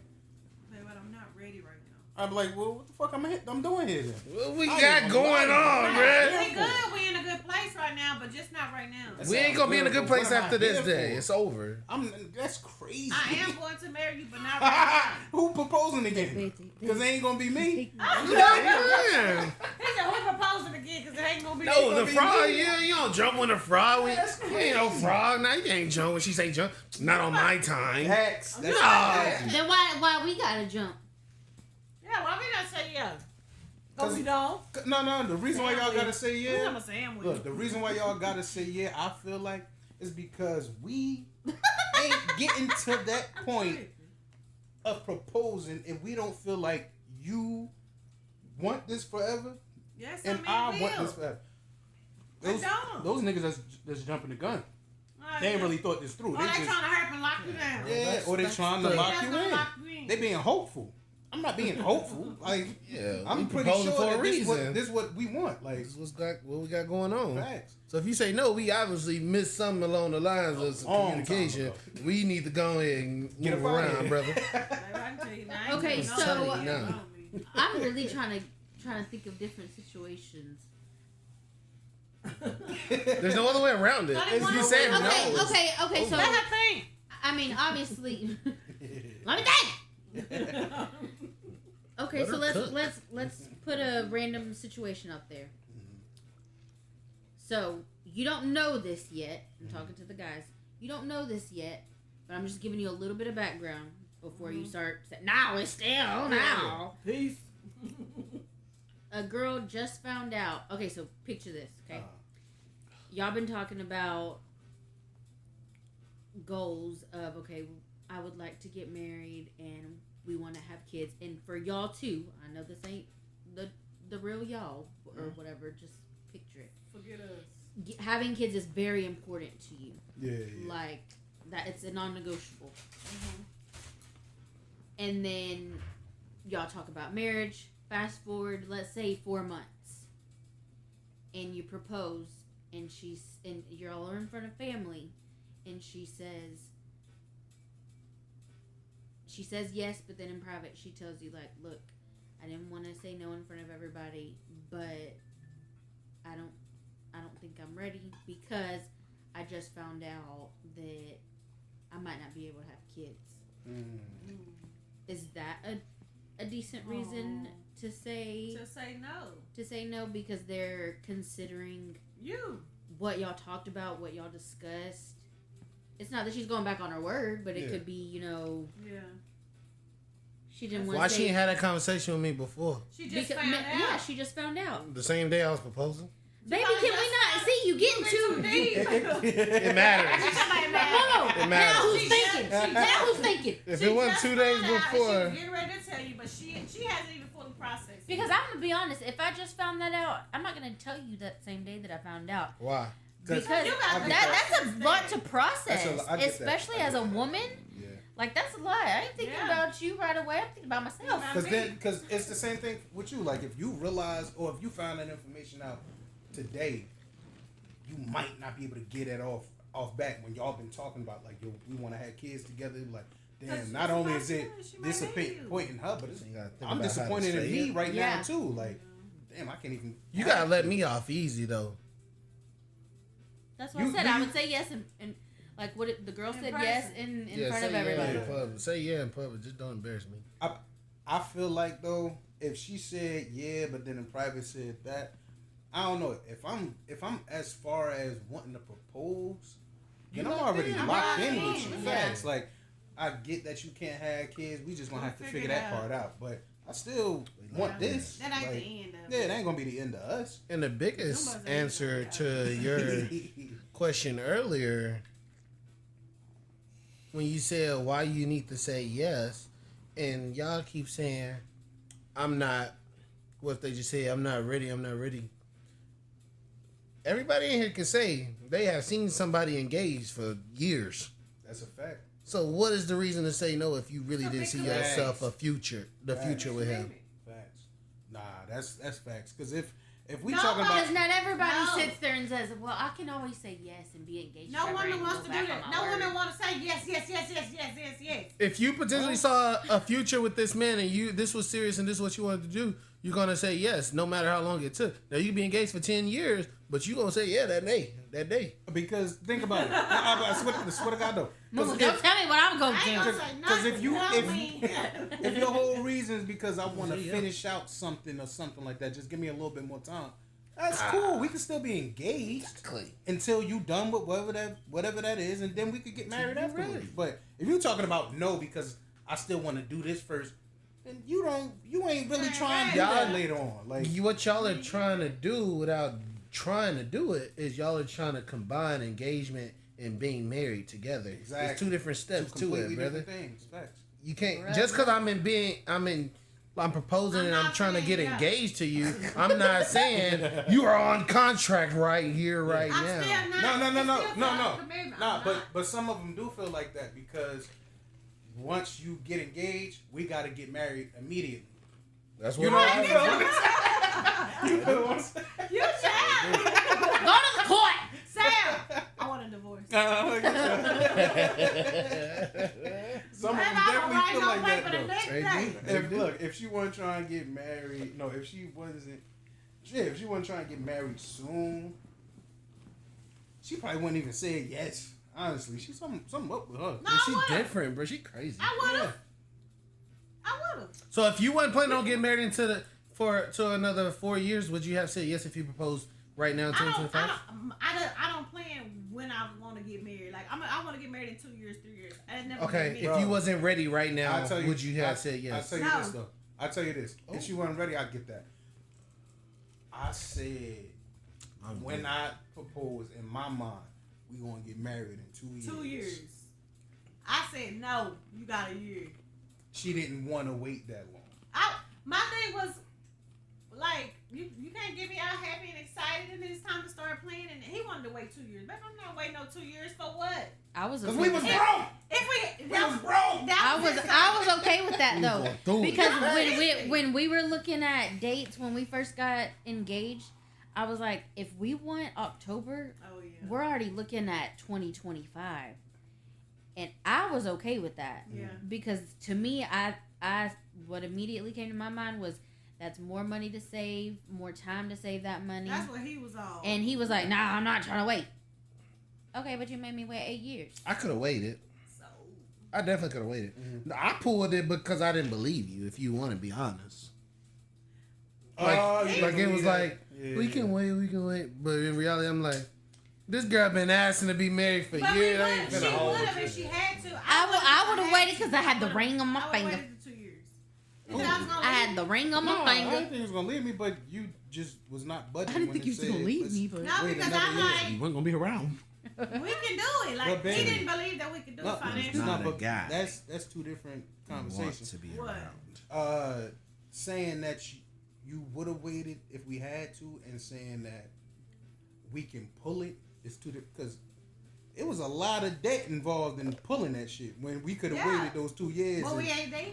"Babe, but I'm not ready right now." I'm like, well, what the fuck I'm doing here then? What we I ain't got gonna going lie. on, bruh? We good. We in a good place right now, but just not right now. That We ain't gonna be in a good place What am I after this here day. for? It's over. That's crazy. I am going to marry you, but not right Who proposing again? Because it ain't gonna be me. now. Yeah. He said, "Who proposing again?" Because it ain't ain't gonna be. No, the frog. Yeah, you don't jump when the frog. You ain't no frog. Now you can't jump when she say jump. Not on my time. Facts. No. Then why we gotta jump? Yeah, why we not say yeah? Cause we don't. No. The reason why y'all gotta say yeah. I'm a sandwich. Look, the reason why y'all gotta say yeah, I feel like, is because we ain't getting to that point of proposing if we don't feel like you want this forever. Yes, And I want this forever. Those niggas that's jumping the gun. They ain't really thought this through. They trying to hurt and lock you down. Yeah, or they trying to lock you in. They being hopeful. I'm not being hopeful. Like, yeah, I'm pretty sure for that a reason. this is what we want. Like, this is what we got going on. Facts. So if you say no, we obviously missed something along the lines of some communication. We need to go ahead and move around, brother. Okay, so I'm really trying to think of different situations. There's no other way around it. As you said, no. Okay. So let her think. I mean, obviously. Let me think. Okay, so let's put a random situation up there. So you don't know this yet. I'm talking to the guys. You don't know this yet, but I'm just giving you a little bit of background before you start. Now it's still now. Peace. A girl just found out. Okay, so picture this. Okay, y'all been talking about goals of I would like to get married and we want to have kids, and for y'all too. I know this ain't the real y'all or whatever. Just picture it. Forget us. Having kids is very important to you. Yeah. Like that, it's a non-negotiable. And then y'all talk about marriage. Fast forward, let's say 4 months, and you propose, and you're all in front of family, and she says yes, but then in private she tells you like, look, I didn't want to say no in front of everybody, but I don't think I'm ready because I just found out that I might not be able to have kids. Is that a decent reason to say no? To say no because they're considering what y'all talked about, what y'all discussed. It's not that she's going back on her word, but it could be, she didn't want to say... Why she ain't had that conversation with me before? She just found out. Yeah, she just found out. The same day I was proposing? Baby, can we not... See, you getting too deep. It matters. No. It matters. Now who's thinking? If it wasn't 2 days before... She was getting ready to tell you, but she hasn't even fully processed. Because I'm going to be honest, if I just found that out, I'm not going to tell you that same day that I found out. Why? Because that's a lot to process, especially as a woman. Yeah. Like, that's a lot. I ain't thinking about you right away. I'm thinking about myself. Because it's the same thing with you. Like, if you realize or if you found that information out today, you might not be able to get it off back when y'all been talking about, like, yo, we want to have kids together. Like, damn, not only is it disappointing her, but I'm disappointed in me right now, too. Like, damn, I can't even... You got to let me off easy, though. That's what I said. I would say yes, and like what the girl said yes in front of everybody. Yeah in public. Say yeah in public. Just don't embarrass me. I feel like though, if she said yeah, but then in private said that, I don't know. If I'm as far as wanting to propose, then I'm already locked in with you. Facts. Like, I get that you can't have kids. We just gonna have to figure that part out. But I still want this. That ain't the end of it. Yeah, it ain't gonna be the end of us. And the biggest answer to your question earlier, when you said why you need to say yes, and y'all keep saying, I'm not, what they just say, I'm not ready. Everybody in here can say they have seen somebody engaged for years. That's a fact. So what is the reason to say no if you really didn't see yourself the future with him? Facts. Nah, that's facts. Because if we talking about... Because not everybody sits there and says, well, I can always say yes and be engaged. No woman wants to do that. No woman wants to say yes. If you potentially saw a future with this man and this was serious and this is what you wanted to do, you're going to say yes, no matter how long it took. Now, you can be engaged for 10 years, but you're going to say yeah that day. Because think about it. I swear to God, though. Don't tell me what I'm going to do. Because if your whole reason is because I want to finish out something or something like that, just give me a little bit more time. That's cool. We can still be engaged Exactly. until you done with whatever that is, and then we could get married afterwards. But if you're talking about no, because I still want to do this first, then you ain't really trying to do that later on. Like what y'all are trying to do without trying to do it is y'all are trying to combine engagement and being married together. Exactly. There's two different steps to it, brother. Things. Facts. You can't just because I'm proposing and I'm trying to get engaged to you. I'm not saying you are on contract right here, right now. No. But some of them do feel like that because once you get engaged, we got to get married immediately. That's what you know what I feel. You feel what I'm saying? You shall. Go to the court. Sam, I want a divorce. Some of them definitely feel like that though. If she wasn't trying to get married, if she wasn't trying to get married soon, she probably wouldn't even say yes. Honestly, she's something up with her. No, she different, bro. She crazy. I would've. So if you wasn't planning on getting married to another 4 years, would you have said yes if you proposed right now in 2025? I don't plan when I want to get married. Like I want to get married in 2 years, 3 years. Okay, if you wasn't ready right now, would you have said yes? I'll tell you this though. I'll tell you this. If she wasn't ready, I get that. I said when I proposed in my mind, we gonna get married in 2 years. 2 years. I said no. You got a year. She didn't want to wait that long. My thing was like you can't get me all happy and excited and then it's time to start playing and he wanted to wait 2 years. Babe, I'm not waiting no 2 years for what? I was. Because we was broke. I was okay with that though because when we were looking at dates when we first got engaged, I was like, if we want October, we're already looking at 2025. And I was okay with that. Yeah. Because to me, I what immediately came to my mind was that's more money to save, more time to save that money. That's what he was on. And he was like, nah, I'm not trying to wait. Okay, but you made me wait 8 years. I could have waited. So I definitely could have waited. Mm-hmm. I pulled it because I didn't believe you, if you want to be honest. Like it was like, we can wait. But in reality, I'm like, this girl been asking to be married for years. I ain't finna hold it. If she had to. I would have waited because I had the ring on my finger. I waited 2 years. I had the ring on my finger. I didn't think he was gonna leave me, but you just was not budging. I didn't think you was gonna leave me, but no, because I'm like, you weren't gonna be around. We can do it. Like he didn't believe that we could do it financially. Not a guy. That's two different conversations. To be around. Saying that you would have waited if we had to, and saying that we can pull it is two different. Because it was a lot of debt involved in pulling that shit when we could have waited those 2 years. Well, we ain't dead.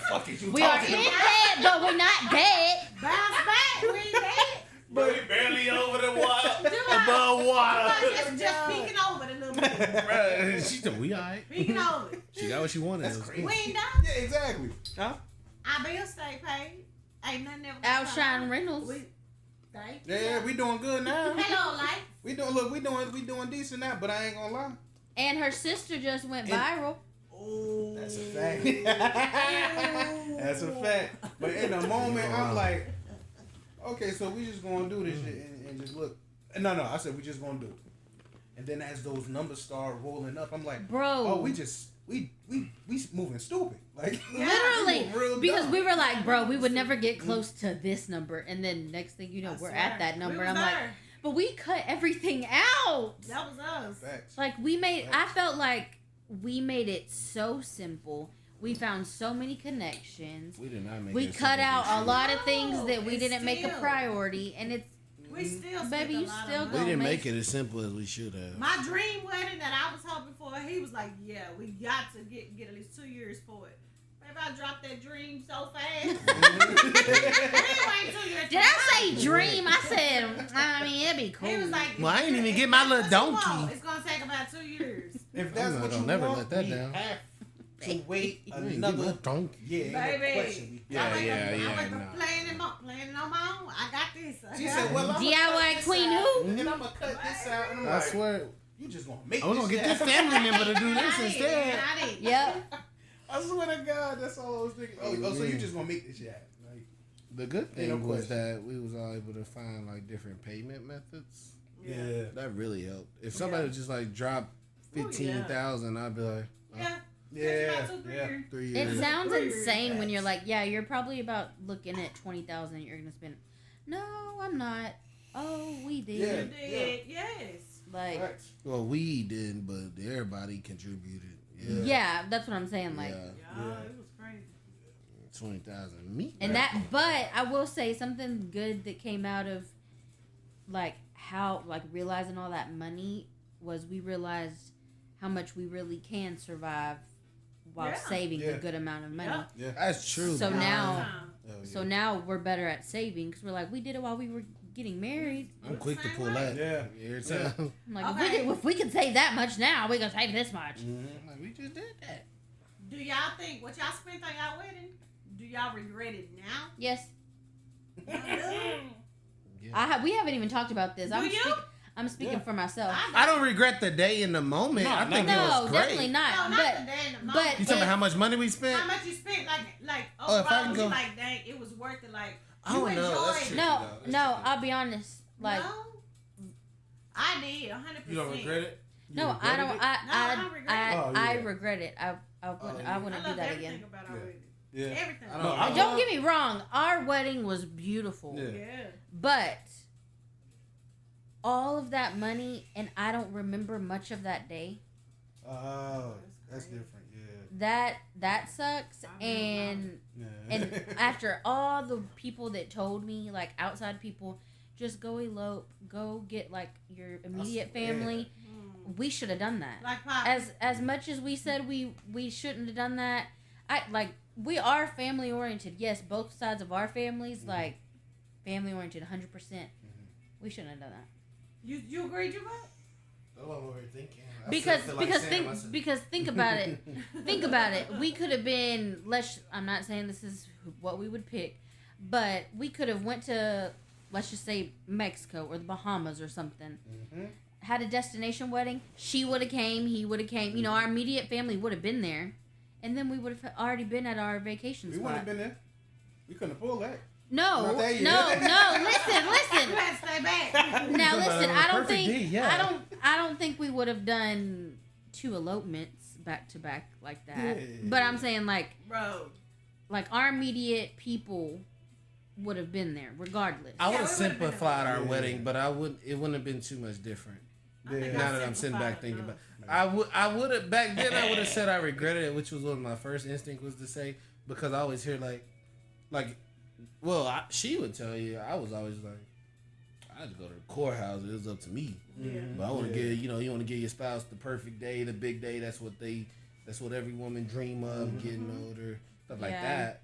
Fuck it, we are in debt, but we're not dead. Bounce back. We ain't dead. But we barely over the water. Above water. Just peeking over it a little bit. Right. She said, we all right. Peeking over it. She got what she wanted. That's crazy. We ain't done. Yeah, exactly. Huh? Our bills stay paid. Ain't nothing ever. Outshine Reynolds. Yeah, we doing good now. Hello, life. We doing decent now, but I ain't gonna lie. And her sister just went viral. Oh, that's a fact. That's a fact. But in the moment, I'm like, okay, so we just gonna do this shit and just look. No, I said we just gonna do it. And then as those numbers start rolling up, I'm like, bro, oh, we moving stupid. Like literally, because we were like, bro, we would never get close to this number, and then next thing you know, we're at that number. I'm like, but we cut everything out. That was us. Facts. Like we made, I felt like we made it so simple. We found so many connections. We did not make. We cut out a lot of things that we didn't make a priority, and it's. We still, baby, you still. We didn't make it as simple as we should have. My dream wedding that I was hoping for, he was like, "Yeah, we got to get at least 2 years for it." Baby, I dropped that dream so fast. Did I say dream? I said, I mean, it'd be cool. He was like, well, I ain't even get my little donkey. It's gonna take about 2 years. If that's what you never want, let that we down. have to wait another donkey. Yeah, baby. Yeah. Playing on my own. I got this. She said, "Well, I'm DIY Queen who?" And I'm gonna cut this out. And I'm I swear, you just gonna make. I was gonna get this family member to do this instead. Yep. I swear to God, that's all I was thinking. Oh, so you just gonna make this shit happen? Like, The good Ain't no thing was question. that we was all able to find like different payment methods. Yeah. That really helped. If somebody would just like drop 15,000, I'd be like, Yeah. 3 It years. sounds 3 years insane when max. you're like, yeah, you're probably about looking at 20,000 you're gonna spend. No, I'm not. Oh, we did. Yeah. You did, yes. Like, Facts. Well, we didn't, but everybody contributed. yeah, that's what I'm saying. Like, Yeah, it was crazy. 20,000. Me. and that, but I will say something good that came out of like how like realizing all that money was we realized how much we really can survive while saving a good amount of money. Yeah. That's true. So bro. now, Oh, yeah. so now we're better at saving because we're like we did it while we were getting married. I'm quick to Same pull way. that. Yeah. Every time. I'm like, Okay. if we can save that much now, we can save this much. I'm like, we just did that. Do y'all think what y'all spent on y'all wedding? Do y'all regret it now? Yes, Yeah. we haven't even talked about this. Do you? I'm speaking Yeah. for myself. I don't regret the day in the moment. No, I think it No, was great. definitely not. No, not but the day in the but- moment. You talking about how much money we spent? How much you spent? Like Oh, if I overall, can was go- you like, dang, it was worth it. Like Oh, you no, that's enjoyed true. it. no, That's no. true. I'll be honest. Like, No, I did 100%. it? no, I don't. No, I don't regret it. Oh, I yeah. regret it. I I wouldn't do love that everything again. about our Yeah. wedding. Yeah. Everything. I don't- I Don't love- get me wrong. Our wedding was beautiful, Yeah. Yeah. but all of that money, and I don't remember much of that day. Oh, that's different. That sucks. And Yeah. and after all the people that told me, like outside people, just go elope, go get like your immediate swear. family. We should have done that. Like Pop. As much as we said we shouldn't have done that, we are family oriented. Yes, both sides of our families like family oriented 100%. We shouldn't have done that. You agreed, you what? That's what we were thinking. Because think about it. Think about it. We could have been I'm not saying this is what we would pick, but we could have went to, let's just say, Mexico or the Bahamas or something. Had a destination wedding. She would have came. He would have came. You know, our immediate family would have been there, and then we would have already been at our vacation We wouldn't spot. have been there. We couldn't have pulled that. No, Not that no, yet. no. You Listen. had to stay back. Now listen. I don't Perfect think. day, yeah. I don't think we would have done 2 elopements back to back like that. Yeah. But I'm saying like Bro. our immediate people would have been there regardless. I would Yeah, have we would've been simplified our there. wedding, but it wouldn't have been too much different. I think Yeah. Now I that I'm sitting back simplified thinking enough. about, I would have back then. I would have said I regretted it, which was what my first instinct was to say, because I always hear she would tell you. I was always like, I had to go to the courthouse. It was up to me. Yeah. But I want to give you want to give your spouse the perfect day, the big day. That's what every woman dream of, getting older, stuff like Yeah. that.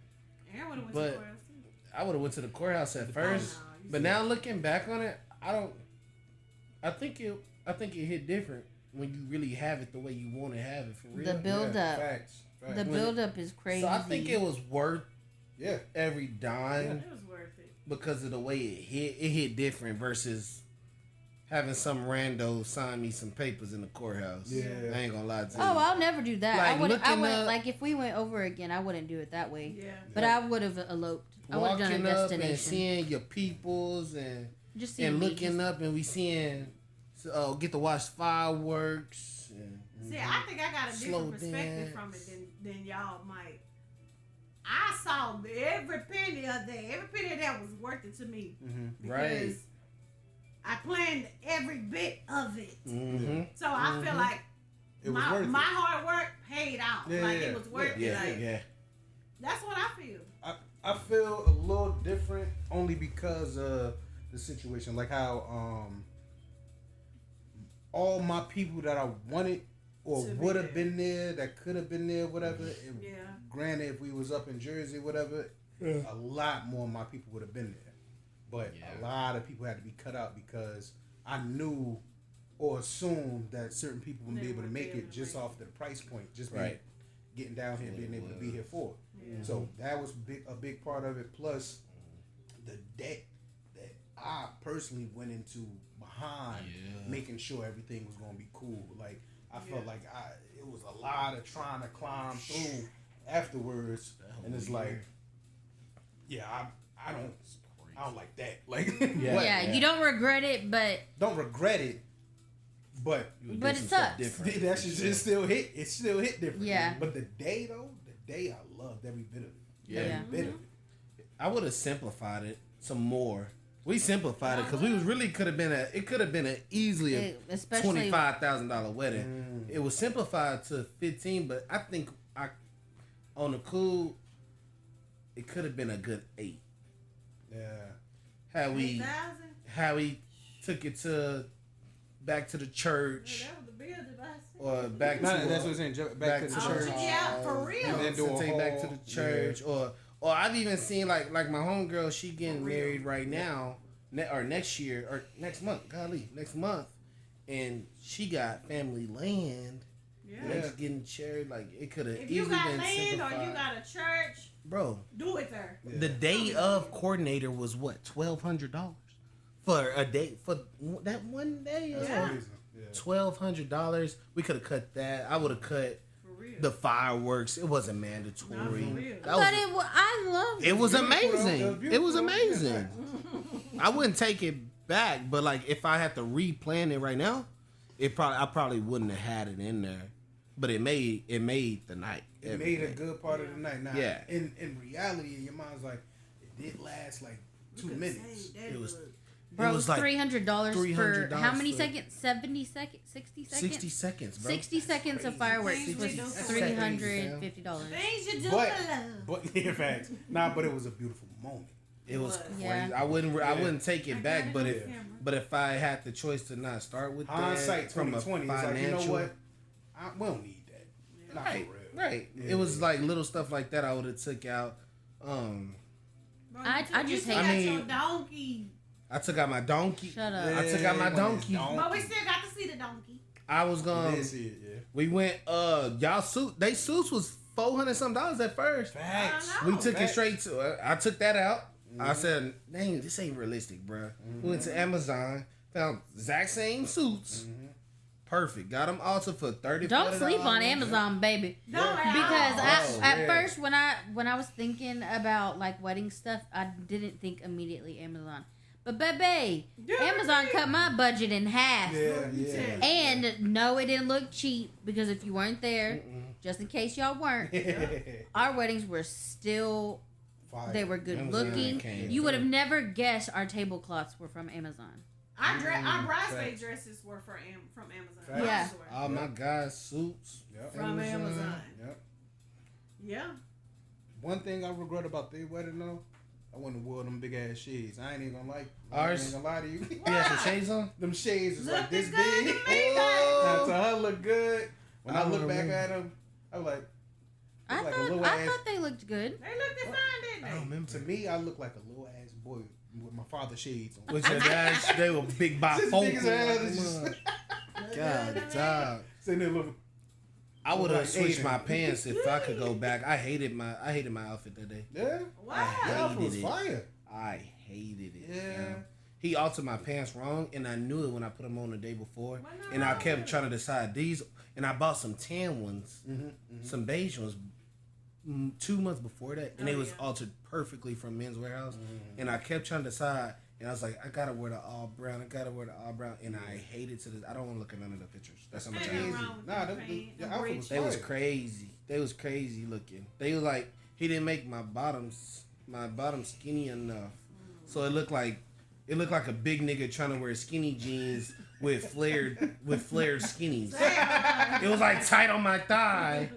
Aaron would've went But- to the courthouse, too. I would have went to the courthouse at first, Oh, no, you but said- now looking back on it, I think it hit different when you really have it the way you want to have it for real. The build up. Facts. The build up is crazy. So I think it was worth Yeah. every dime It was worth it. because of the way it hit. It hit different versus having some rando sign me some papers in the courthouse. Yeah. I ain't gonna lie to you. Oh, I'll never do that. Like, I wouldn't looking up- like if we went over again, I wouldn't do it that way. Yeah. But I would have eloped. I would have done a Walking up and destination. seeing your peoples and Just seeing me, looking up and we seeing get to watch fireworks. And, See, I think I got a Slow different perspective from dance. it than y'all might. I saw every penny of that. Every penny of that was worth it to me. Mm-hmm. Right. Because I planned every bit of it. Mm-hmm. So I feel like It was worth my it. hard work paid out. Yeah, like yeah, it was worth Yeah, it. Like yeah. that's what I feel. I feel a little different only because of the situation. Like how all my people that I wanted or To be would have there. been there, that could have been there, whatever. Yeah. Granted, if we was up in Jersey, whatever, a lot more of my people would have been there. But a lot of people had to be cut out because I knew or assumed that certain people wouldn't be able to make it just off the price point, just being, getting down here, being able to be here for. Yeah. So that was a big part of it. Plus the debt that I personally went into behind making sure everything was gonna be cool. Like I felt like it was a lot of trying to climb through afterwards, and it's like, I don't like that. Like, You don't regret it, but don't regret it. But it sucks. That shit it still hit. It still hit different. Yeah. But the day I loved every bit of it. Yeah. Every bit of it. I would have simplified it some more. We simplified it because we was really could have been easily a $25,000 wedding. It was simplified to 15, but I think on the cool, it could have been a good 8. Yeah. How we took it back to the church. That was the building, Or back to that's what I'm saying. Back to the church. Yeah, for real. And then take back to the church, or I've even seen like my homegirl. She getting married right now, or next year, or next month. Golly, next month, and she got family land. Yeah, just getting shared. Like it could have easily been simplified. If you got land or you got a church, bro, do it there. Yeah. The day of coordinator was what, $1,200 for a day for that one day. $1,200. We could have cut that. I would have cut the fireworks. It wasn't mandatory. I loved it. It was amazing. It was amazing. I wouldn't take it back, but like if I had to replan it right now, I probably wouldn't have had it in there. But it made the night. It made a good part of the night. Now, yeah. In reality, in your mind's like, it did last like 2 minutes. It was. Bro, it was like $300 for how many seconds? 70 seconds? 60 seconds? 60 seconds, bro. 60 seconds of fireworks was $350. Things you do but in fact, but it was a beautiful moment. It was crazy. Yeah. I wouldn't take it back, but if I had the choice to not start with hindsight 2020, it's like, you know what? We don't need that. Not right, for real. Right. Yeah. It was like little stuff like that I would have took out. I just hate your donkey. I took out my donkey. Shut up. I took out my donkey. But we still got to see the donkey. I was gonna see it, yeah. We went y'all suits was $400 some at first. Facts. We took it straight to I took that out. I said, dang, this ain't realistic, bro. We went to Amazon, found exact same suits. Perfect. Got them altered for $30. Don't sleep on Amazon, baby. No, because at first when I was thinking about like wedding stuff, I didn't think immediately Amazon. But baby, Amazon cut my budget in half. Yeah. And no, it didn't look cheap because if you weren't there, just in case y'all weren't, our weddings were still. Fire. They were good looking. You would have never guessed our tablecloths were from Amazon. Our bridesmaid dresses were from Amazon. Facts. Yeah. All my guys' suits from Amazon. Yep. Yeah. One thing I regret about their wedding though, I wouldn't have wore them big ass shades. I ain't even gonna lie. Ours? I ain't gonna lie to you. You had some shades on? Them shades is like this good big. Oh. To her look good. When I look back at them, I was like, I thought they looked good. They looked fine, didn't they? I don't remember. To me, I look like a little ass boy with my father's shades on. With your dad, they were big bifocal. God, dog. I would have switched my pants if I could go back. I hated my outfit that day. Yeah? Wow. I hated was fire. I hated it. Yeah. Man. He altered my pants wrong, and I knew it when I put them on the day before. And I kept trying to decide these, and I bought some tan ones, some beige ones, 2 months before that, and they was altered perfectly from Men's Warehouse. And I kept trying to decide, and I was like, I gotta wear the all brown, and I hated to this. I don't want to look at none of the pictures. That's how much I hate it. They was crazy. They was crazy looking. They was like, he didn't make my bottoms skinny enough, so it looked like a big nigga trying to wear skinny jeans with flared skinnies. It was like tight on my thigh.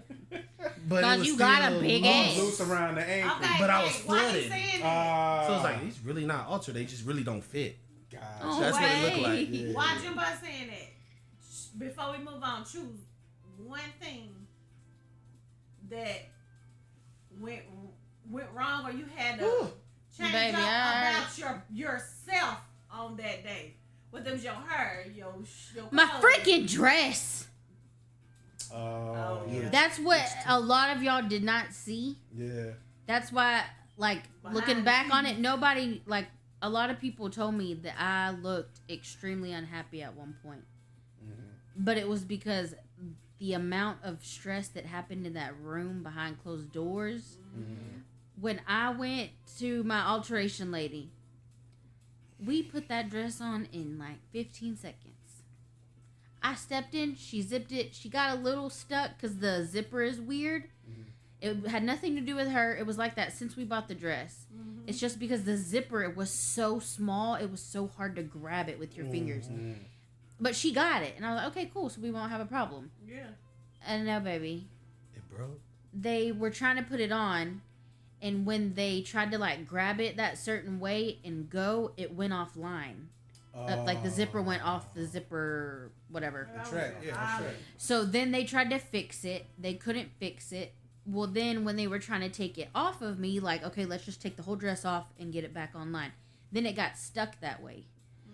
But it was you got a big ass. Loose around the ankle. Okay, but I was flooded. So it's like, these really not altered. They just really don't fit. Gosh. That's what it looked like. Yeah. Why Jimbo saying that? Before we move on, choose one thing that went wrong or you had to change up about yourself on that day. Whether it was your hair, your my clothes. freaking dress. Yeah. That's what a lot of y'all did not see. Yeah. That's why, like, looking back on it, nobody, like, a lot of people told me that I looked extremely unhappy at one point. But it was because the amount of stress that happened in that room behind closed doors when I went to my alteration lady, we put that dress on in like 15 seconds. I stepped in, she zipped it. She got a little stuck because the zipper is weird. It had nothing to do with her. It was like that since we bought the dress. It's just because the zipper, it was so small, it was so hard to grab it with your fingers. But she got it. And I was like, okay, cool, so we won't have a problem. Yeah. And no, baby. It broke. They were trying to put it on, and when they tried to like grab it that certain way and go, it went offline. Like the zipper went off the zipper, whatever. The track, the track. So then they tried to fix it. They couldn't fix it. Well, then when they were trying to take it off of me, like, okay, let's just take the whole dress off and get it back online. Then it got stuck that way.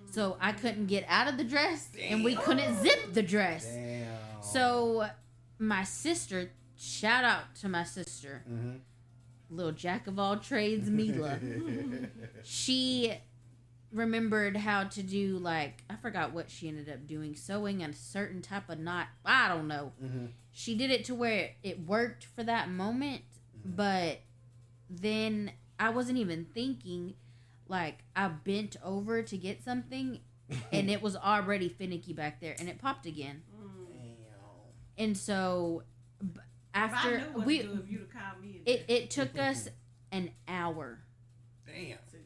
So I couldn't get out of the dress, and we couldn't zip the dress. Damn. So my sister, shout out to my sister, little jack of all trades, Mila. She remembered how to do, like, I forgot what she ended up doing, sewing a certain type of knot. I don't know. She did it to where it worked for that moment, but then I wasn't even thinking. Like, I bent over to get something, and it was already finicky back there, and it popped again. And so after it took us an hour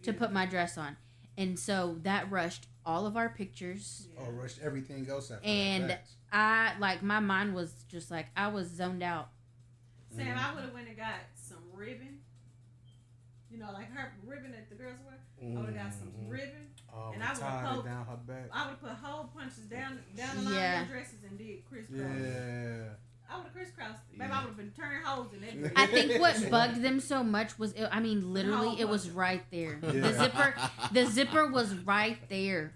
to put my dress on. And so that rushed all of our pictures. Oh, rushed everything else after and that. I, like, my mind was just like, I was zoned out. Sam, I would have went and got some ribbon. You know, like her ribbon that the girls wear. I would have got some ribbon. Oh, and I would have tied it down her back. I would have put hole punches down the line of their dresses and did crisscross. Yeah. I would have crisscrossed. Maybe I would have been turning holes in that dress. I think what bugged them so much was, I mean, literally, it was right there. Yeah. The zipper was right there,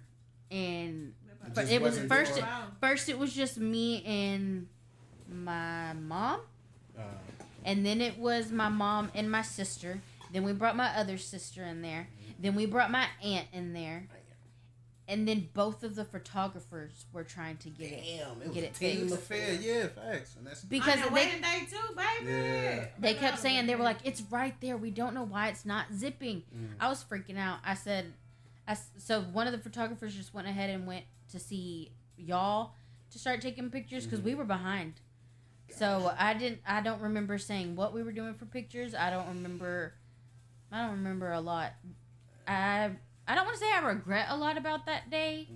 and it was first. It was just me and my mom, and then it was my mom and my sister. Then we brought my other sister in there. Then we brought my aunt in there. And then both of the photographers were trying to get it team fixed. affair, yeah, facts. And that's because wedding day too, baby. Yeah. They kept saying, they were like, it's right there. We don't know why it's not zipping. I was freaking out. I said, so one of the photographers just went ahead and went to see y'all to start taking pictures because we were behind. So I don't remember saying what we were doing for pictures. I don't remember a lot. I don't want to say I regret a lot about that day.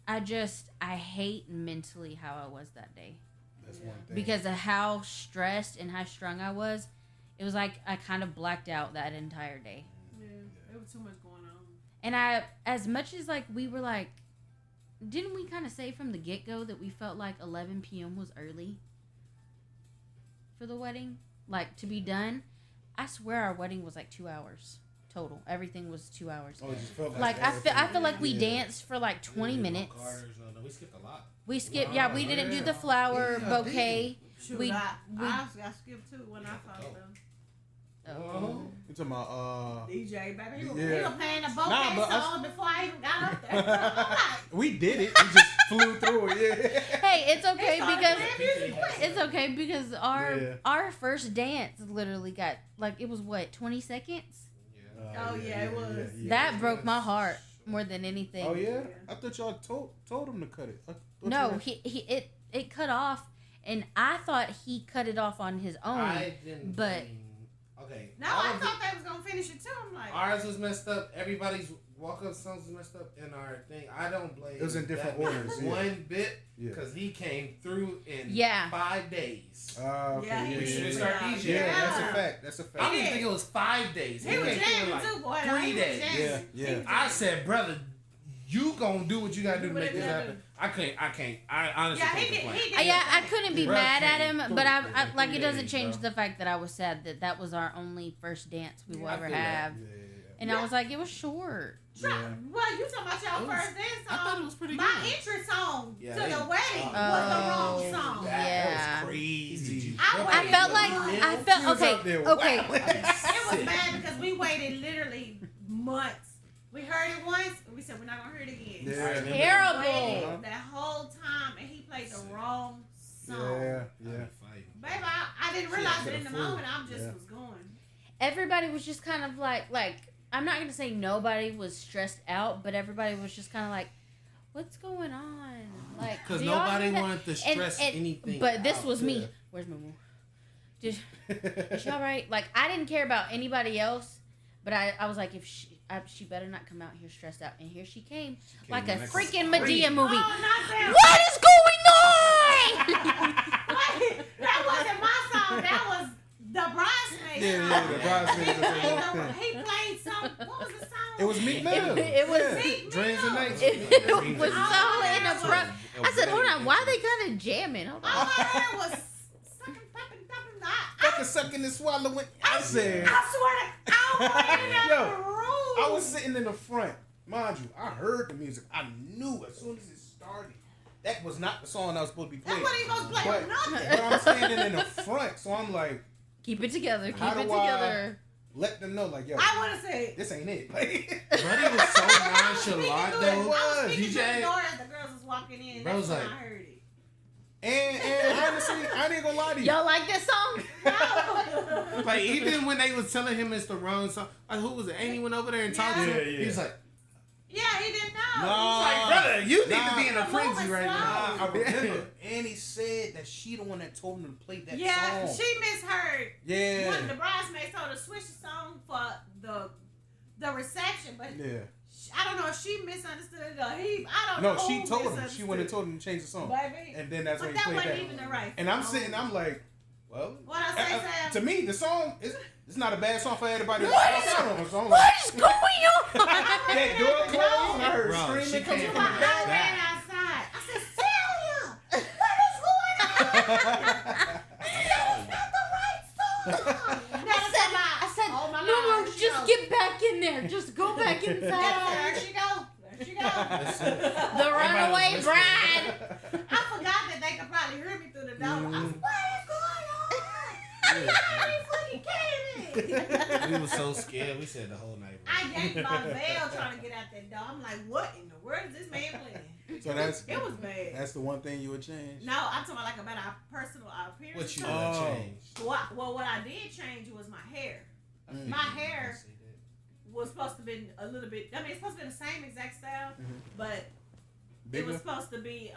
I hate mentally how I was that day. That's one thing. Because of how stressed and how strung I was. It was like I kind of blacked out that entire day. Yeah, there was too much going on. And as much as like we were like, didn't we kind of say from the get-go that we felt like 11 p.m. was early for the wedding? Like, to be done? I swear our wedding was like 2 hours. Total. Everything was 2 hours. Oh, it just felt like I feel like we danced for like 20 minutes. No, we skipped a lot. We skipped. Yeah, we didn't do the flower bouquet. Shoot, I skipped too when I saw them. Oh. You talking about DJ, baby? He was playing the bouquet song before I even got up there. We did it. We just flew through it. Yeah. Hey, it's okay because our first dance literally got like, it was what, 20 seconds? It was. That broke my heart more than anything. Oh yeah, I thought y'all told him to cut it. No, it cut off, and I thought he cut it off on his own. I didn't. But okay. No, I thought they was gonna finish it too. I'm like, ours was messed up. Everybody's walk-up songs was messed up in our thing. I don't blame. It was in different orders. One bit because he came through in 5 days. Okay. We should start DJing. Yeah, that's a fact. I didn't think it was 5 days. He was jamming too, boy. 3 days. Yeah. I said, brother, you gonna do what you gotta do to make this happen. I can't. I honestly can't complain. I couldn't be mad at him, but I like, it doesn't change the fact that I was sad that was our only first dance we will ever have. And I was like, it was short. Yeah. Well, you talking about your first dance song? I thought it was pretty good. My entrance song to the wedding was the wrong song. That was crazy. I felt okay. It was bad because we waited literally months. We heard it once, and we said we're not gonna hear it again. Yeah, terrible. That whole time, and he played the wrong song. Yeah. Baby, I didn't realize it in the moment. I just was going. everybody was just kind of like I'm not gonna say nobody was stressed out, but everybody was just kind of like, what's going on? Like, because nobody wanted to stress anything. But this was me. Where's my mom? Is she all right? Like, I didn't care about anybody else, but I was like, if she better not come out here stressed out. And here she came like a freaking Medea movie. Oh, not that. What is going on? Wait, that wasn't my song. That was the Bridesmaids. Yeah, the Bridesmaids. He played some. What was the song? It was Meek Mill. It was Dreams and Nights. It was so inappropriate. I said, hold on, why are they kind of jamming? Hold on. All I heard was sucking, thumping. Fucking sucking and swallowing. I said, I swear, I Yo, went in the room. I was sitting in the front. Mind you, I heard the music. I knew as soon as it started, that was not the song I was supposed to be playing. That's what he was playing. Nothing. But I'm standing in the front, so I'm like, Keep it together. Keep How it do I- together. let them know, like, yo, I would have said. this ain't it. Like, Buddy was so nonchalant I though. was speaking to DJ the door as the girls was walking in. Bro was That's when like- I heard it. and honestly, I ain't gonna lie to you. Y'all like this song? No. Like even when they was telling him it's the wrong song, like who was it? Ain't he went over there and talked to him? Yeah, yeah. He was like, Yeah, he didn't know. Nah. like, brother, you need Nah. to be in a frenzy Moving right now. slow. I remember. And he said that she the one that told him to play that Yeah, song. she misheard. Yeah. One of the bridesmaids told her to switch the song for the reception, but Yeah. I don't know if she misunderstood it or he. I don't No, know. she who told him. She misunderstood. went and told him to change the song. Baby. And then that's But when that he played wasn't that. even the right. And I'm song. sitting, I'm like, well, What I say, Sam? to me, the song is it's not a bad song for everybody. What is- So I'm What like, is going on? that door closed, and I heard Bro, screaming she coming came from I the back. ran outside. I said, Celia, what is going on? That is not the right song. I said, Oh my no, God, no, she just goes. get back in there. Just go back inside. There she go. There she go. The runaway was bride. I forgot that they could probably hear me through the door. I was, Mm. what is going on? You already fucking came in. We was so scared. We said the whole night. I yanked my veil trying to get out that door. I'm like, what in the world is this man playing? So that's It was bad. that's the one thing you would change. No, I'm talking about our personal appearance. What you and gonna Oh. change? stuff. What I did change was my hair. Mm. My hair was supposed to be a little bit. I mean, it's supposed to be the same exact style, but it Bigger. was supposed to be.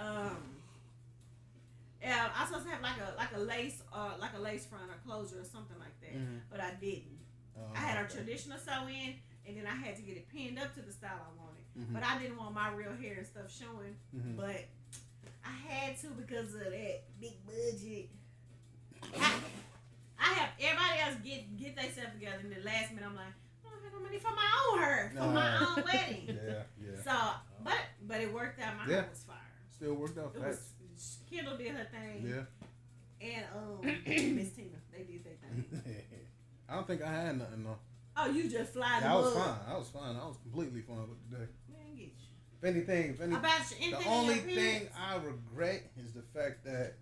Yeah, I was supposed to have like a lace front or closure or something like that, but I didn't. I had a traditional sew in, and then I had to get it pinned up to the style I wanted. But I didn't want my real hair and stuff showing. But I had to because of that big budget. I have everybody else get themselves together, and the last minute I'm like, I don't have no money for my own hair for my own wedding. Yeah. So, but it worked out. My hair was fire. Still worked out It fast. was Kendall did her thing. Yeah. And Miss Tina, they did their thing. I don't think I had nothing though. Oh, you just fly the Yeah, I was mud. fine. I was completely fine with the day. Man, get you. If anything, About your the anything only in your thing pants? I regret is the fact that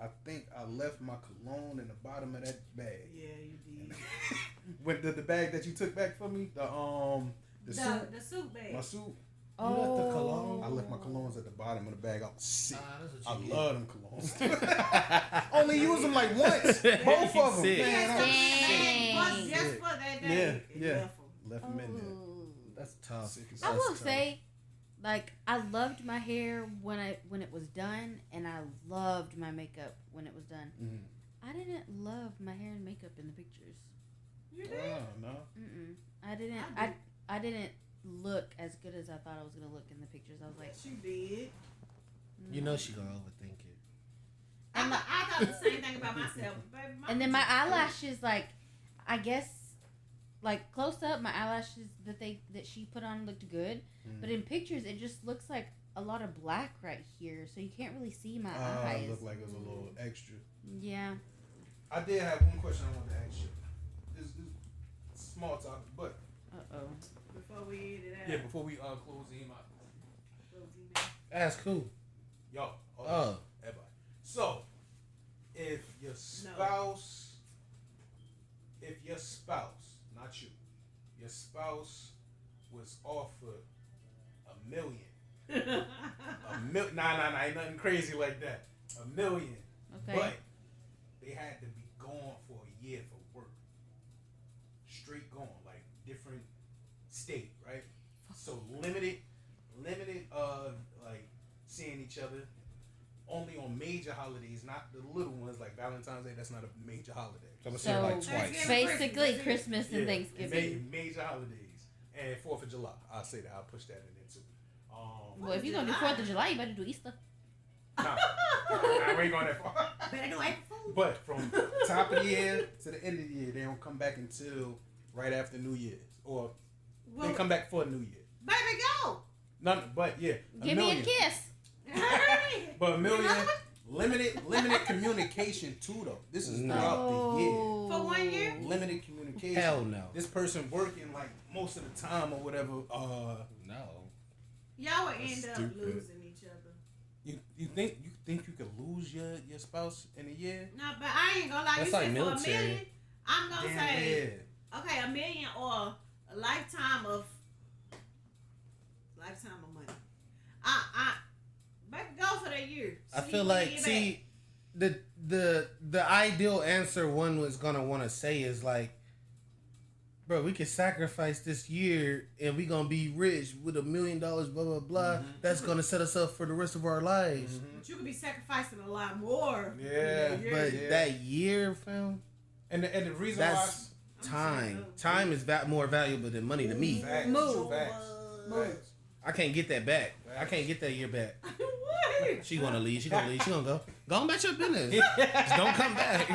I think I left my cologne in the bottom of that bag. Yeah, you did. With the bag that you took back from me, the suit, The suit bag. my suit. You left the cologne? I left my colognes at the bottom of the bag. I was sick. That's I what you love them colognes. Only use them like once. Both of them. Sick. Man, I was Dang. sick. Just for that day. Yeah. Left 'em. Left them in there. Oh. That's tough. Sick as I hell. will say, like, I loved my hair when it was done, and I loved my makeup when it was done. I didn't love my hair and makeup in the pictures. You did? No. I didn't. I didn't look as good as I thought I was gonna look in the pictures. I was like, Yes, you did. You know she gonna overthink it. I thought the same thing about myself. Baby, and then my eyelashes, like, I guess, like close up, my eyelashes that she put on looked good, but in pictures it just looks like a lot of black right here, so you can't really see my eyes. It looked like it was a little extra. Yeah. I did have one question I wanted to ask you. This is small topic, but Before we eat it out. yeah, before we close him out. That's cool. Yo, Oh. everybody. So, if your spouse, not you, your spouse was offered $1 million. Nah, ain't nothing crazy like that. $1 million. Okay. But they had to be gone for a year for work. Valentine's Day, that's not a major holiday. So I'm gonna say it like Thanksgiving, twice. Basically, Christmas and Thanksgiving. Major holidays. And 4th of July. I'll say that. I'll push that in there too. Well, if you're gonna do 4th of July, you better do Easter. Nah, I ain't going that far. Better do April Fool. But from top of the year to the end of the year, they don't come back until right after New Year's. Or they come back for New Year. Baby, go. None, but yeah, Give me a kiss. But a million, limited communication too though. This is throughout the year. For 1 year? Limited communication. Hell no. This person working like most of the time or whatever. No. Y'all would end up Stupid. losing each other. You think you could lose your spouse in a year? No, but I ain't gonna lie. That's You like said military. for $1 million. I'm gonna Damn, say, yeah. okay, $1 million or a lifetime of money. Baby, go for that year. I See feel when like you get see the ideal answer one was gonna want to say is like, bro, we can sacrifice this year and we gonna be rich with $1 million, blah blah blah. Mm-hmm. That's gonna set us up for the rest of our lives. Mm-hmm. But you could be sacrificing a lot more. Yeah, But Yeah. that year, fam, And the reason that's time. Time is more valuable than money to me. Facts. Move. Facts. I can't get that back. I can't get that year back. What? She wanna leave. She gonna leave. She gonna go. Go on about your business. Just don't come back.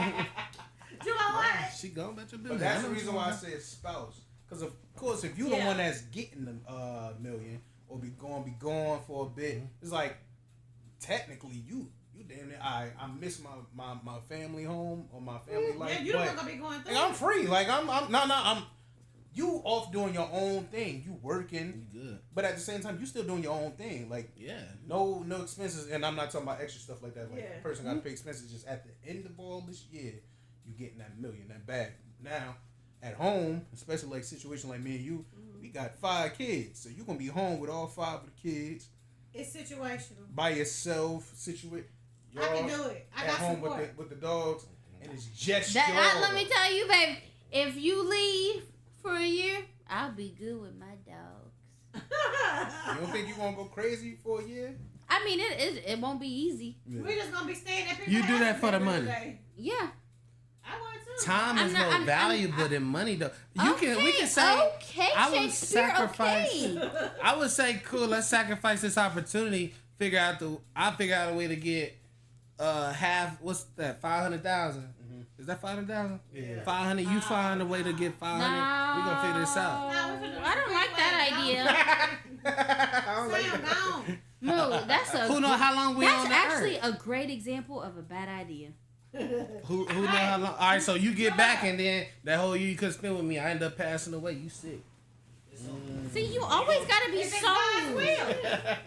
You know what? She gone about your But business. that's the reason why I said spouse. Because of course, if you the one that's getting the million or be gone for a bit, it's like technically you damn near I miss my family home or my family life. Yeah, you don't gonna be going through. Like, I'm free. Like I'm you off doing your own thing. You working, You good. but at the same time you still doing your own thing. Like Yeah. no expenses, and I'm not talking about extra stuff like that. Like Yeah. the person got to pay expenses. Just at the end of all this year, you getting that million, that bag. Now at home, especially like situation like me and you, we got 5 kids, so you gonna be home with all 5 of the kids It's situational. by yourself. I can do it. I at got home support. with the dogs, and it's just Let me tell you, babe. If you leave for a year, I'll be good with my dogs. You don't think you gonna go crazy for a year? I mean, it won't be easy. Yeah. We're just gonna be staying at people's You do that houses for the every money. day. Yeah. I want to. Time is I'm not- more I'm- valuable than money, though. We can say Okay, I would Shakespeare, sacrifice. okay. I would say, cool. Let's sacrifice this opportunity. I figure out a way to get half. What's that? 500,000. Is that 500,000? Yeah. 500. You find a way to get 500. We gonna figure this out. I don't like that idea. Sam gone. No, that's a. Who know how long we That's on the actually earth? a great example of a bad idea. Who know how long? All right, so you get back and then that whole year you could spend with me, I end up passing away. You sick? See, you always gotta be If it's God's so. will, you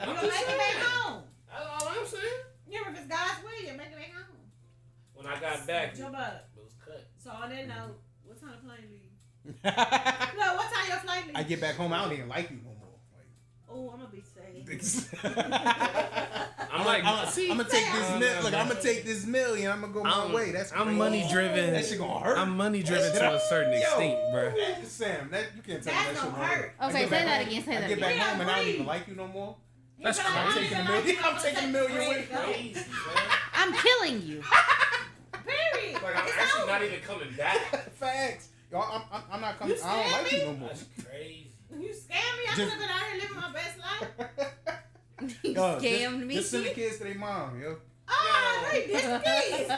gonna make it back home. That's all I'm saying. Yeah, if it's God's will, you make it back home. When I got back, Your butt. it was cut. So on that note, what time the plane leave? No, what time your flight leave? I get back home, I don't even like you no more. Oh, I'm gonna be safe. I'm like, I'm gonna take this no, million. no, Look, no. I'm gonna take this million. I'm gonna go my way. That's I'm crazy. money driven. That shit gonna hurt. I'm money driven to a certain extent, bro. Sam, you can't tell me That's that shit gonna gonna hurt. I Okay, get say back that home- again. Say I that get back again. home and I don't Agree. even like you no more. That's He better crazy. not I'm taking even a million. like I'm taking a million you. with crazy, man. I'm killing you. Period. Like, I'm It's actually over. not even coming back. Facts. Y'all, I'm not coming. You I don't like scared you no more. That's crazy. You scammed me. I could have been out here living my best life. You Yo, scammed me. Just send the kids to their mom, yo. Oh, hey, this piece.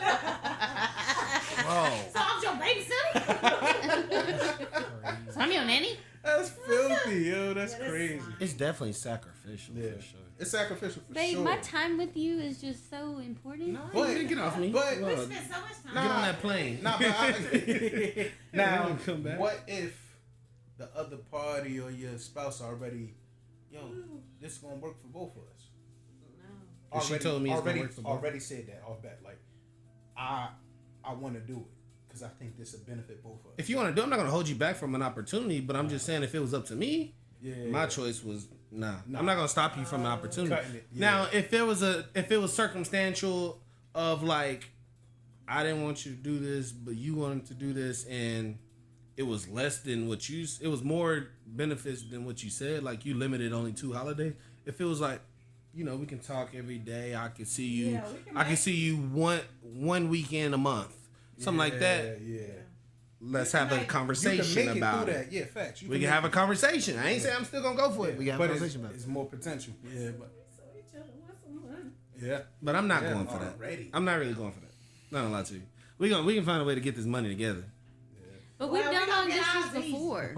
Whoa. So I'm your babysitter. So I'm your nanny. That's filthy, yo. That's Yeah, that's crazy. fine. It's definitely sacrificial Yeah. for sure. It's sacrificial for Babe, sure. my time with you is just so important. But- Get off me. but- We Well, spent so much time. get on that plane. Nah, but now, Come back. what if the other party or your spouse already, this is gonna work for both of us? No. She told me it's gonna already, work for both. already said that off bat. Like, I want to do it because I think this will benefit both of us. If you want to do, I'm not gonna hold you back from an opportunity. But I'm just saying, if it was up to me, my choice was nah. I'm not gonna stop you from an opportunity. Cutting it, yeah. Now, if it was circumstantial of like, I didn't want you to do this, but you wanted to do this, and it was less than what it was more benefits than what you said. Like you limited only 2 holidays. If it was like, we can talk every day. I can see you. Yeah, we can I can make- see you one weekend a month, something like that. Yeah. Let's You have can a make- conversation you can make about it. it. Yeah, facts. We can have a conversation. I ain't saying I'm still gonna go for it. We can have a but conversation about it. it's more potential. Yeah, but So each other want some money. yeah. But I'm not Yeah, going for that. already. I'm not really going for that. Not gonna lie to you. We can find a way to get this money together. But we've Well, we done gonna long get distance ours easy. before.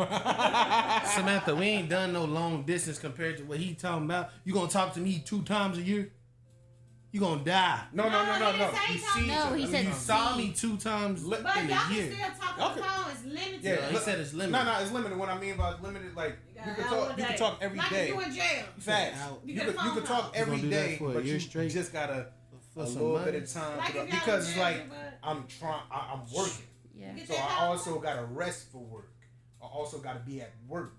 Samantha, we ain't done no long distance compared to what he talking about. You gonna talk to me 2 times a year? You gonna die. No. he didn't say You he see, No, he said You see. saw me 2 times But But in y'all a can year. still talk on the Okay. phone. It's limited. Yeah, He said it's limited. No, it's limited. What I mean by limited, like You you got can an talk. hour You a can day. talk every like day. you in jail. Facts. Out. You You get can phone talk calls. every You gonna do that day, for a but year you straight? just gotta For a some little money? bit of time Like if y'all because in it's jail, like but- I'm working, Yeah. Get so that I power. also gotta rest for work. I also gotta be at work.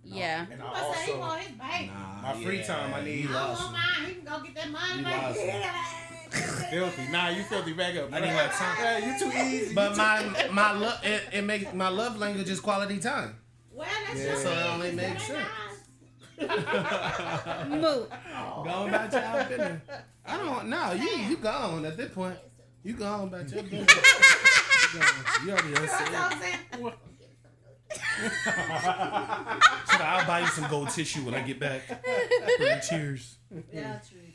Yeah. And You I must say he also want his baby. Nah, my free time I need. I don't want mine. He can go get that money, You baby. lost Filthy. Nah, you filthy. Back up. I need my time. Yeah, you too easy. But my love it makes my love language is quality time. Well, that's Yeah. your So it business. only makes That ain't sense. ours. Move. Gone about your business. I don't know. You gone at this point. You gone about your business. You already done You know said. what I'm saying? I'll buy you some gold tissue when I get back. Cheers. Yeah, tripping.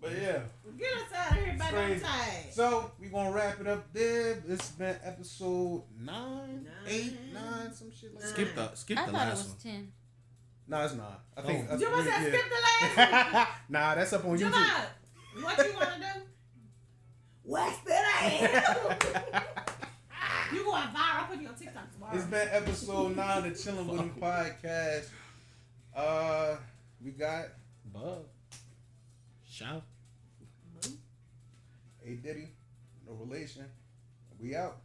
But yeah. Get us out of here back on Crazy. time. So we gonna wrap it up there. This has been episode 9, 8, 9, some shit like that. Skip I the thought it last was one. 10. No, it's not. I think. Oh. You must have skipped the last one. Nah, that's up on YouTube. Jamal, what you want to do? What's that? You going viral? Put you on TikTok tomorrow. It's been episode 9 of the Chillin' With Him podcast. We got Bub. Shout. A Diddy, no relation. We out.